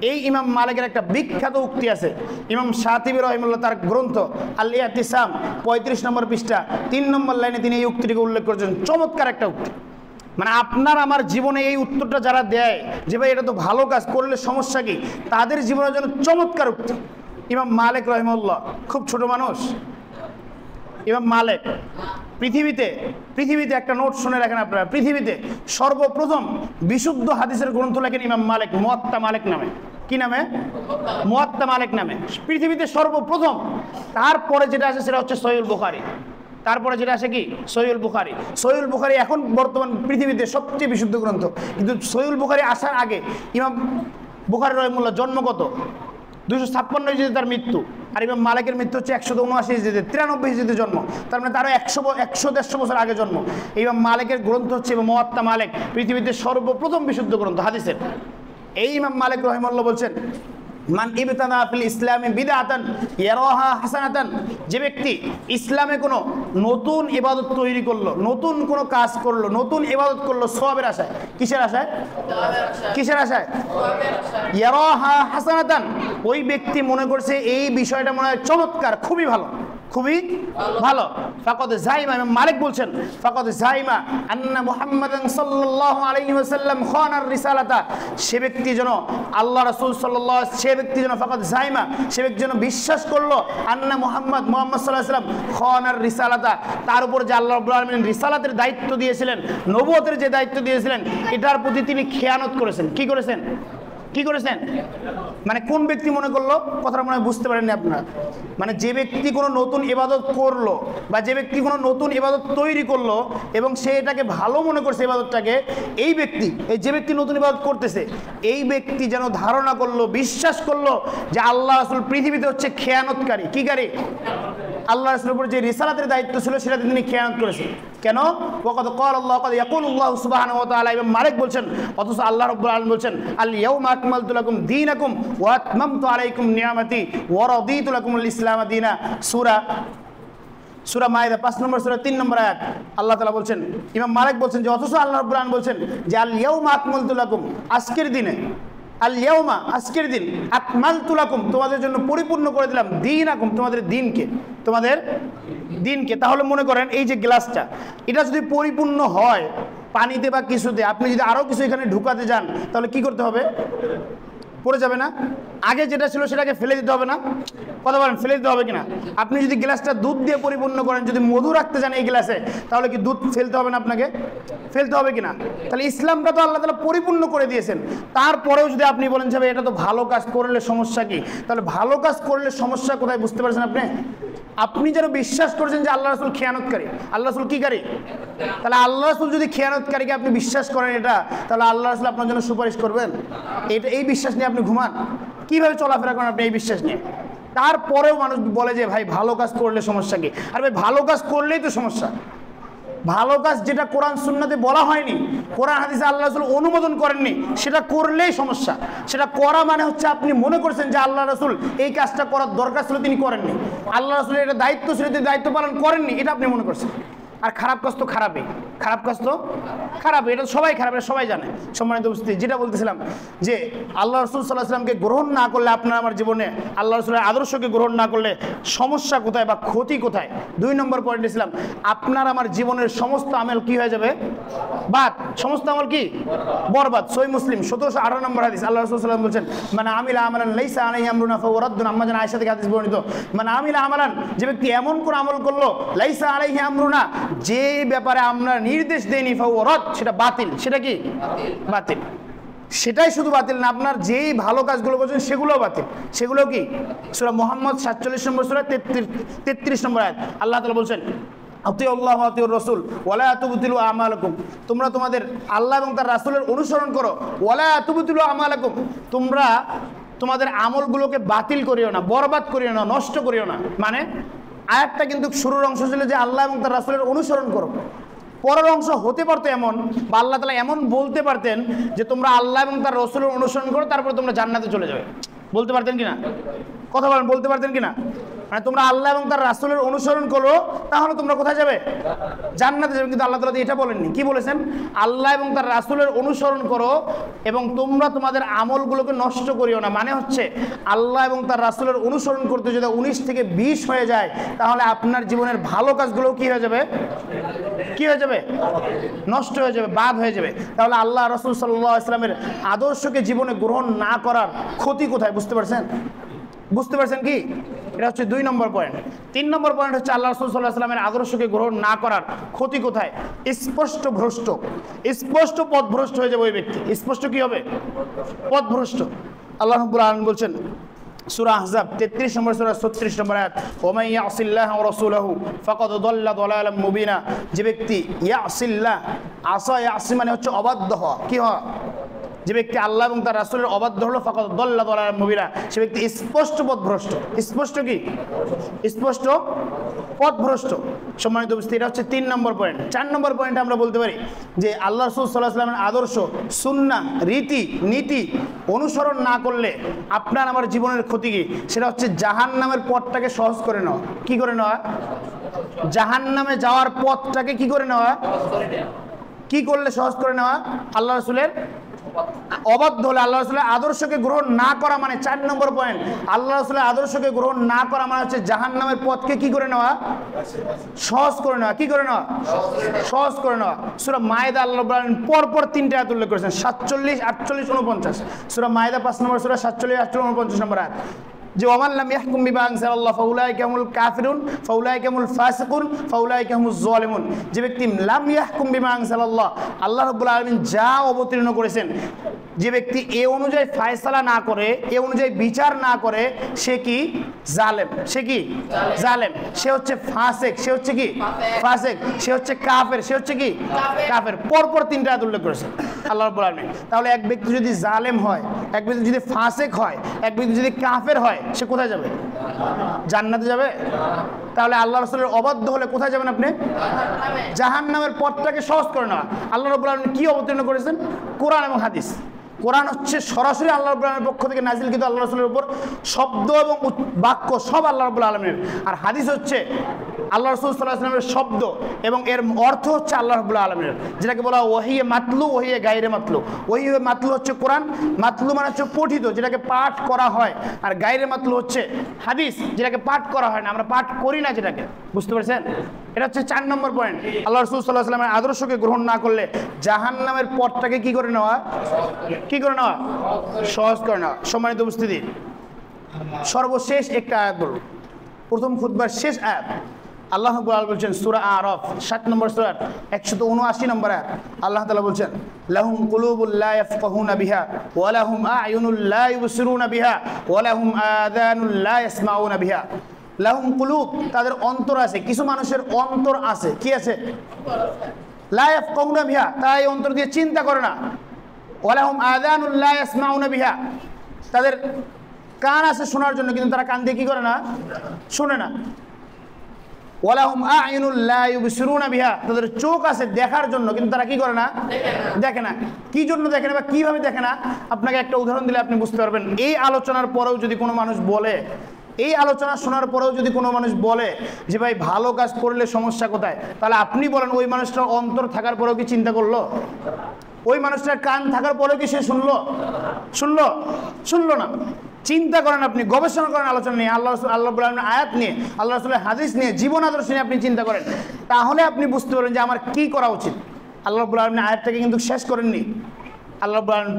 এই ইমাম মালিকের একটা বিখ্যাত উক্তি আছে। ইমাম শাতিবী রাহিমাহুল্লাহ তার গ্রন্থ আল ইতিসাম 35 নম্বর পৃষ্ঠা 3 নম্বর লাইনে তিনি এই উক্তিটিকে উল্লেখ করেছেন। চমৎকার একটা উক্তি। মানে আপনার আমার জীবনে এই উত্তরটা যারা দেয় যে ভাই এটা তো ভালো কাজ, করলে সমস্যা কি, তাদের জীবনের জন্য চমৎকার উক্তি। ইমাম মালিক রাহিমাহুল্লাহ খুব ছোট মানুষ। ইমাম মালিক পৃথিবীতে একটা নোট শুনে রাখেন আপনারা, পৃথিবীতে সর্বপ্রথম বিশুদ্ধ হাদিসের গ্রন্থ লেখেন ইমাম মালিক, মুয়াত্তা মালিক নামে। কি নামে? মুয়াত্তা মালিক নামে, পৃথিবীতে সর্বপ্রথম। তারপরে যেটা আসে সেটা হচ্ছে সহিহুল বুখারী। তারপরে যেটা আসে কি? সহিহুল বুখারী। সহিহুল বুখারী এখন বর্তমান পৃথিবীতে সবচেয়ে বিশুদ্ধ গ্রন্থ, কিন্তু সহিহুল বুখারী আসার আগে ইমাম বুখারী রাহিমাহুল্লাহ জন্ম কত? 256 হিজরিতে তার মৃত্যু। আর ইমাম মালিকের মৃত্যু হচ্ছে 179 হিজরিতে, 93 হিজরিতে জন্ম। তার মানে তারও 100-150 বছর আগে জন্ম। ইমাম মালিকের গ্রন্থ হচ্ছে মুয়াত্তা মালিক, পৃথিবীতে সর্বপ্রথম বিশুদ্ধ গ্রন্থ হাদিসের। এই ইমাম মালিক রাহিমাহুল্লাহ বলছেন মান ইবতাদা ফিল ইসলামি বিদআতান ইয়ারাহা হাসানাতান, যে ব্যক্তি ইসলামে কোনো নতুন ইবাদত তৈরি করলো, নতুন কোনো কাজ করলো, নতুন ইবাদত করলো সওয়াবের আশায়। কিসের আশায়? কিসের আশায়? ইয়ারাহা হাসানাতান, ওই ব্যক্তি মনে করছে এই বিষয়টা মনে হয় চমৎকার, খুবই ভালো, খুবই ভালো। ফাকাদ যাইমা, ইমাম মালিক বলছেন ফাকাদ যাইমা আন্না মুহাম্মাদান সাল্লাল্লাহু আলাইহি ওয়াসাল্লাম খানার রিসালাতা, সে ব্যক্তি যেন আল্লাহ রাসূল সাল্লাল্লাহু আলাইহি, সে ব্যক্তি যেন ফাকাদ যাইমা, সে ব্যক্তি যেন বিশ্বাস করলো আন্না মুহাম্মদ সাল্লাল্লাহু আলাইহি ওয়াসাল্লাম খানার রিসালাতা, তার উপর যে আল্লাহ রাব্বুল আলামিন রিসালাতের দায়িত্ব দিয়েছিলেন, নবুয়তের যে দায়িত্ব দিয়েছিলেন, এটার প্রতি তিনি খেয়ানত করেছেন। কি করেছেন? কি করেছেন? মানে কোন ব্যক্তি মনে করলো? কথাটা মনে হয় বুঝতে পারেননি আপনারা। মানে যে ব্যক্তি কোনো নতুন ইবাদত করলো বা যে ব্যক্তি কোনো নতুন ইবাদত তৈরি করলো এবং সে এটাকে ভালো মনে করছে ইবাদতটাকে, এই ব্যক্তি, এই যে ব্যক্তি নতুন ইবাদত করতেছে, এই ব্যক্তি যেন ধারণা করলো, বিশ্বাস করলো যে আল্লাহ রাসূল পৃথিবীতে হচ্ছে খেয়ানতকারী। কি কারী? আল্লাহ রাসূলের উপর যে রিসালাতের দায়িত্ব ছিল সেটাতে তিনি খেয়ানত করেছেন। কেন? ওয়াকাদ ক্বাল আল্লাহ ক্বাদ ইয়াকুলুল্লাহু সুবহানাহু ওয়া তাআলা, এবং মালিক বলছেন, অথচ আল্লাহ রাব্বুল আলামিন বলছেন আল ইয়াউমা আকমালতু লাকুম দীনাকুম ওয়া আতমামতু আলাইকুম নিয়ামতি ওয়া রাদিতু লাকুমুল ইসলাম দীনা। সূরা মাইদা 5 নম্বর সূরা 3 নম্বর আয়াত আল্লাহ তাআলা বলছেন, ইমাম মালিক বলছেন যে অথচ আল্লাহ রাব্বুল আলামিন বলছেন যে আল ইয়াউমা আকমালতু লাকুম, আজকের দিনে, আল ইয়াউমা আজকের দিন, আকমালতু লাকুম তোমাদের জন্য পরিপূর্ণ করে দিলাম, দীনাকুম তোমাদের দিনকে, তোমাদের দিনকে। তাহলে মনে করেন এই যে গ্লাসটা, এটা যদি পরিপূর্ণ হয় পানিতে বা কিছুতে, আপনি যদি আরও কিছু এখানে ঢুকাতে যান তাহলে কি করতে হবে? পড়ে যাবে না? আগে যেটা ছিল সেটাকে ফেলে দিতে হবে না? কথা বলেন, ফেলে দিতে হবে কিনা? আপনি যদি গ্লাসটা দুধ দিয়ে পরিপূর্ণ করেন, যদি মধু রাখতে যান এই গ্লাসে, তাহলে কি দুধ ফেলতে হবে না আপনাকে? ফেলতে হবে কিনা? তাহলে ইসলামটা তো আল্লাহ তাআলা পরিপূর্ণ করে দিয়েছেন, তারপরেও যদি আপনি বলেন যে এটা তো ভালো কাজ করলে সমস্যা কি, তাহলে ভালো কাজ করলে সমস্যা কোথায় বুঝতে পারছেন আপনি? আপনি যেন বিশ্বাস করছেন যে আল্লাহ রাসূল খেয়ানতকারী। আল্লাহ রাসূল কি কারী? তাহলে আল্লাহ রাসূল যদি খেয়ানতকারীকে আপনি বিশ্বাস করেন এটা, তাহলে আল্লাহ রাসূল আপনার জন্য সুপারিশ করবেন? এটা, এই বিশ্বাস নিয়ে আপনি ঘুমান? কিভাবে চলাফেরা করেন আপনি এই বিশ্বাস নিয়ে? তারপরেও মানুষ বলে যে ভাই ভালো কাজ করলে সমস্যা কি? আর ভাই ভালো কাজ করলেই তো সমস্যা। ভালো কাজ যেটা কোরআন সুন্নাতে বলা হয়নি, কোরআন হাদিসে আল্লাহ রাসূল অনুমোদন করেননি, সেটা করলেই সমস্যা। সেটা করা মানে হচ্ছে আপনি মনে করছেন যে আল্লাহ রাসূল এই কাজটা করার দরকার ছিল, তিনি করেননি। আল্লাহ রাসূলের এটা দায়িত্ব ছিল, তিনি দায়িত্ব পালন করেননি, এটা আপনি মনে করছেন। আর খারাপ কাজ তো খারাপই, খারাপ কাজ তো খারাপ, এটা সবাই খারাপ, এটা সবাই জানে। সম্মানিত উপস্থিতি, যেটা বলতেছিলাম যে আল্লাহ রাসূল সাল্লাল্লাহু আলাইহি ওয়াসাল্লামকে গ্রহণ না করলে, আপনার আমার জীবনে আল্লাহ রাসূলের আদর্শকে গ্রহণ না করলে সমস্যা কোথায় বা ক্ষতি কোথায়? 2 নম্বর পয়েন্টে ছিলাম, আপনার আমার জীবনের সমস্ত আমল কি হয়ে যাবে? বাদ। সমস্ত আমল কি? বরবাদ। সহিহ মুসলিম 1718 নম্বর হাদিস, আল্লাহ রাসূল সাল্লাল্লাহু আলাইহি ওয়াসাল্লাম বলছেন মান আমিলা আমালান লাইসা আলাইহি আমরুনা ফাহুয়া রাদ্দুন। আম্মা জান আয়েশা থেকে হাদিস বর্ণিত, মান আমিলা আমালান, যে ব্যক্তি এমন কোন আমল করলো, লাইসা আলাইহি আমরুনা, যে ব্যাপারে আমরা নির্দেশ দেইনি, ফাহুয়া রাদ, সেটা বাতিল। সেটা কি? বাতিল। সেটাই শুধু বাতিল না, আপনার যেই ভালো কাজগুলো করছেন সেগুলোও বাতিল। সেগুলো কি? সূরা মুহাম্মদ 47 নম্বর সূরা 33 নম্বর আয়াত আল্লাহ তাআলা বলছেন আতিউল্লাহ ওয়া আতিউর রাসূল ওয়ালা তুবতিলু আমালাকুম, তোমরা তোমাদের আল্লাহ এবং তার রাসূলের অনুসরণ করো, ওয়ালা তুবতিলু আমালাকুম, তোমরা তোমাদের আমলগুলোকে বাতিল করিও না, বরবাদ করিও না, নষ্ট করিও না। মানে আয়াতটা কিন্তু শুরুর অংশ ছিল যে আল্লাহ এবং তার রাসূলের অনুসরণ করো, পরের অংশ হতে পারতো এমন, বা আল্লাহ তাআলা এমন বলতে পারতেন যে তোমরা আল্লাহ এবং তার রাসূলের অনুসরণ করো, তারপরে তোমরা জান্নাতে চলে যাবে। বলতে পারতেন কিনা? কথা বলেন, বলতে পারতেন কিনা? মানে তোমরা আল্লাহ এবং তার রাসূলের অনুসরণ করো, তাহলে তোমরা কোথায় যাবে? জান্নাতে যাবে। কিন্তু আল্লাহ তাআলা এটা বলেননি। কি বলেছেন? আল্লাহ এবং তার রাসূলের অনুসরণ করো এবং তোমরা তোমাদের আমলগুলোকে নষ্ট করিও না। মানে হচ্ছে আল্লাহ এবং তার রাসূলের অনুসরণ করতে যদি 19 থেকে 20 হয়ে যায়, তাহলে আপনার জীবনের ভালো কাজগুলো কি হয়ে যাবে? কি হয়ে যাবে? নষ্ট হয়ে যাবে, বাদ হয়ে যাবে। তাহলে আল্লাহ রাসূল সাল্লাল্লাহু আলাইহি ওয়াসাল্লামের আদর্শকে জীবনে গ্রহণ না করার ক্ষতি কোথায়? বুঝতে পারছেন? বুঝতে পারছেন কি? এটা হচ্ছে 2 নম্বর পয়েন্ট। 3 নম্বর পয়েন্ট হচ্ছে আল্লাহ রাসূল সাল্লাল্লাহু আলাইহি ওয়াসাল্লামের আদর্শকে গ্রহণ না করার ক্ষতি কোথায়? স্পষ্ট ভ্রষ্ট, স্পষ্ট পথভ্রষ্ট হয়ে যাবে ওই ব্যক্তি। স্পষ্ট কি হবে? পথভ্রষ্ট। আল্লাহ রাব্বুল আলামিন বলছেন সূরা আহজাব 33 নম্বর সূরা 36 নম্বর আয়াত, ওয়া মান ইয়াসিল্লাহ ওয়া রাসূলহু ফাকাদ দাল্লা দালালাম মুবিনা, যে ব্যক্তি ইয়াসিল্লাহ, আসা ইয়াসি মানে হচ্ছে অবাধ্য হওয়া। কি হওয়া? যে ব্যক্তি আল্লাহ এবং তার রাসূলের অবাধ্য হলো ফাকাদ দাল্লা দালালান মুবিনা, সে ব্যক্তি স্পষ্ট পথভ্রষ্ট। স্পষ্ট কি? স্পষ্ট পথভ্রষ্ট। সম্মানিত উপস্থিতি, এটা হচ্ছে 3 নম্বর পয়েন্ট। 4 নম্বর পয়েন্টে আমরা বলতে পারি যে আল্লাহ রাসূল সাল্লাল্লাহু আলাইহি ওয়াসাল্লামের আদর্শ, সুন্নাহ, রীতি নীতি অনুসরণ না করলে আপনার আমার জীবনের ক্ষতি কি? সেটা হচ্ছে জাহান্নামের পথটাকে সহজ করে নেওয়া। কি করে নেওয়া? জাহান্নামে যাওয়ার পথটাকে কি করে নেওয়া? কি করলে সহজ করে নেওয়া? আল্লাহ রাসূলের অবাধ্য হলে, আল্লাহ রাসূলের আদর্শকে গ্রহণ না করা মানে 4 নম্বর পয়েন্ট, আল্লাহ রাসূলের আদর্শকে গ্রহণ না করা মানে হচ্ছে জাহান্নামের পথকে কি করে নেওয়া? সহজ করে নেওয়া। কি করে নেওয়া? সহজ করে নেওয়া। সূরা মায়েদা আল্লাহ রাব্বুল আলামিন পরপর 3টা আয়াত উল্লেখ করেছেন, 47, 48, 49। সূরা মায়েদা 5 নম্বর সূরা 47, 48, 49 নম্বর আয়াত, যে ওয়ামান লাম ইয়াহকুম বিমা আনজালাল্লাহ ফাউলাইকা হুমুল কাফিরুন ফাউলাইকা হুমুল ফাসিকুন ফাউলাইকা হুমুজ জালিমুন। যে ব্যক্তি লাম ইয়াহকুম বিমা আনজালাল্লাহ, আল্লাহ রাব্বুল আলামিন যা অবতীর্ণ করেছেন, যে ব্যক্তি এ অনুযায়ী ফয়সালা না করে, এ অনুযায়ী বিচার না করে, সে কি? জালেম। সে কি? জালেম। সে হচ্ছে ফাসিক। সে হচ্ছে কি? ফাসিক। সে হচ্ছে কাফের। সে হচ্ছে কি? কাফের। পরপর 3টা আয়াত উল্লেখ করেছেন আল্লাহ রাব্বুল আলামিন। তাহলে এক ব্যক্তি যদি জালেম হয়, এক ব্যক্তি যদি ফাসিক হয়, এক ব্যক্তি যদি কাফের হয়, সে কোথায় যাবে? জান্নাতে যাবে। তাহলে আল্লাহ রাসূলের অবাধ্য হলে কোথায় যাবেন আপনি? জাহান্নামের পথটাকে সহজ করে নেওয়া। আল্লাহ রাব্বুল আলামিন কি অবতীর্ণ করেছেন? কোরআন এবং হাদিস। কোরআন হচ্ছে সরাসরি আল্লাহ রাব্বুল আলামিনের পক্ষ থেকে নাজিলকৃত আল্লাহ রাসূলের উপর, শব্দ এবং বাক্য সব আল্লাহ রাব্বুল আলামিনের। আর হাদিস হচ্ছে আল্লাহ রাসূল সাল্লাল্লাহু আলাইহি ওয়াসাল্লামের শব্দ এবং এর অর্থ হচ্ছে আল্লাহ রাব্বুল আলামিনের, যেটাকে বলা হয় ওহিয়ে মাতলু, ওহিয়ে গায়রে মাতলু। ওহিয়ে মাতলু হচ্ছে কোরআন, মাতলু মানে হচ্ছে পঠিত, যেটাকে পাঠ করা হয়। আর গায়রে মাতলু হচ্ছে হাদিস, যেটাকে পাঠ করা হয় না, আমরা পাঠ করি না যেটাকে। বুঝতে পারছেন? এটা হচ্ছে 4 নম্বর পয়েন্ট। আল্লাহ রাসূল সাল্লাল্লাহু আলাইহি ওয়াসাল্লামের আদর্শকে গ্রহণ না করলে জাহান্নামের পথটাকে কি করে নেওয়া? কি করে নেওয়া? সহজ করে নেওয়া। সম্মানিত উপস্থিতি, সর্বশেষ একটা আয়াত বলব, প্রথম খুতবার শেষ আয়াত। আল্লাহ রাব্বুল আলামিন বলছেন সূরা আরাফ 7 নম্বর সূরা 179 নম্বর আয়াত, আল্লাহ তাআলা বলছেন লাহুম কুলুবুল লা ইয়াফকাহুনা বিহা ওয়া লাহুম আ'য়ুনুল লা ইউবসিরুনা বিহা ওয়া লাহুম আযানুল লা ইয়াসমাউনা বিহা। লাহুম কুলুব, তাদের অন্তর আছে। কিছু মানুষের অন্তর আছে। কি আছে? লা ইয়াফকাহুনা বিহা, তারা এই অন্তর দিয়ে চিন্তা করে না। ওয়া লাহুম আযানুল লা ইয়াসমাউনা বিহা, তাদের কান আছে শোনার জন্য, কিন্তু তারা কান দিয়ে কি করে না? শোনে না। ওয়ালাহুম আ'য়ুনুল লা ইউবসিরুনা বিহা, তাদের চোখ আছে দেখার জন্য, কিন্তু তারা কি করে না? দেখে না। কি জন্য দেখে না বা কিভাবে দেখে না? আপনাকে একটা উদাহরণ দিলে আপনি বুঝতে পারবেন। এই আলোচনার পরেও যদি কোনো মানুষ বলে, এই আলোচনা শোনার পরেও যদি কোনো মানুষ বলে যে ভাই ভালো কাজ করলে সমস্যা কোথায়, তাহলে আপনি বলেন ওই মানুষটার অন্তর থাকার পরেও কি চিন্তা করলো? ওই মানুষটার কান থাকার পরেও কি সে শুনলো? শুনলো? শুনলো না। চিন্তা করেন, আপনি গবেষণা করেন আলোচনা নিয়ে, আল্লাহ রাব্বুল আলামিনের আয়াত নিয়ে, আল্লাহ রাসূলের হাদিস নিয়ে, জীবন আদর্শ নিয়ে আপনি চিন্তা করেন, তাহলে আপনি বুঝতে পারবেন যে আমার কি করা উচিত। আল্লাহ রাব্বুল আলামিন আয়াতটাকে কিন্তু শেষ করেননি। আল্লাহ রাব্বুল আলামিন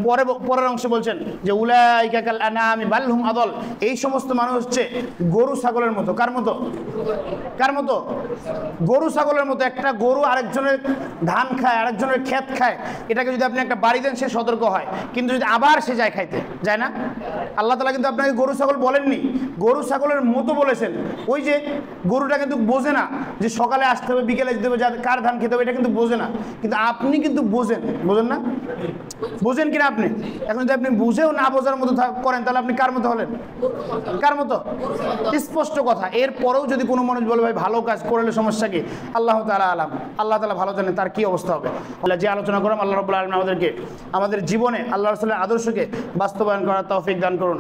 পরের অংশে বলছেন যে উলাইকা কাল আনামি বাল হুম আদল, এই সমস্ত মানুষ হচ্ছে গরু ছাগলের মতো। কার মতো? কার মতো? গরু ছাগলের মতো। একটা গরু আরেকজনের ধান খায়, আরেকজনের ক্ষেত খায়, এটাকে যদি আপনি একটা বাড়ি দেন সে সতর্ক হয়, কিন্তু যদি আবার সে যায় খাইতে, যায় না? আল্লাহ তাআলা কিন্তু আপনাকে গরু ছাগল বলেননি, গরু ছাগলের মতো বলেছেন। ওই যে গরুটা কিন্তু বোঝে না যে সকালে আসতে হবে, বিকেলে যেতে হবে, কার ধান খেতে হবে, এটা কিন্তু বোঝে না, কিন্তু আপনি কিন্তু বোঝেন। বোঝেন না? বোঝেন কিনা আপনি? এখন যদি আপনি বুঝেও না বোঝার মতো করেন, তাহলে আপনি কার মতো হলেন? কার মতো? স্পষ্ট কথা। এরপরেও যদি কোনো মানুষ বলে ভাই ভালো কাজ করলে সমস্যা কি, আল্লাহ তাআলা আলাম, আল্লাহ তাআলা ভালো জানেন তার কি অবস্থা হবে। আল্লাহ যে আলোচনা করলাম, আল্লাহ রাব্বুল আলামিন আমাদেরকে আমাদের জীবনে আল্লাহ রাসূলের আদর্শকে বাস্তবায়ন করার তৌফিক দান করুন।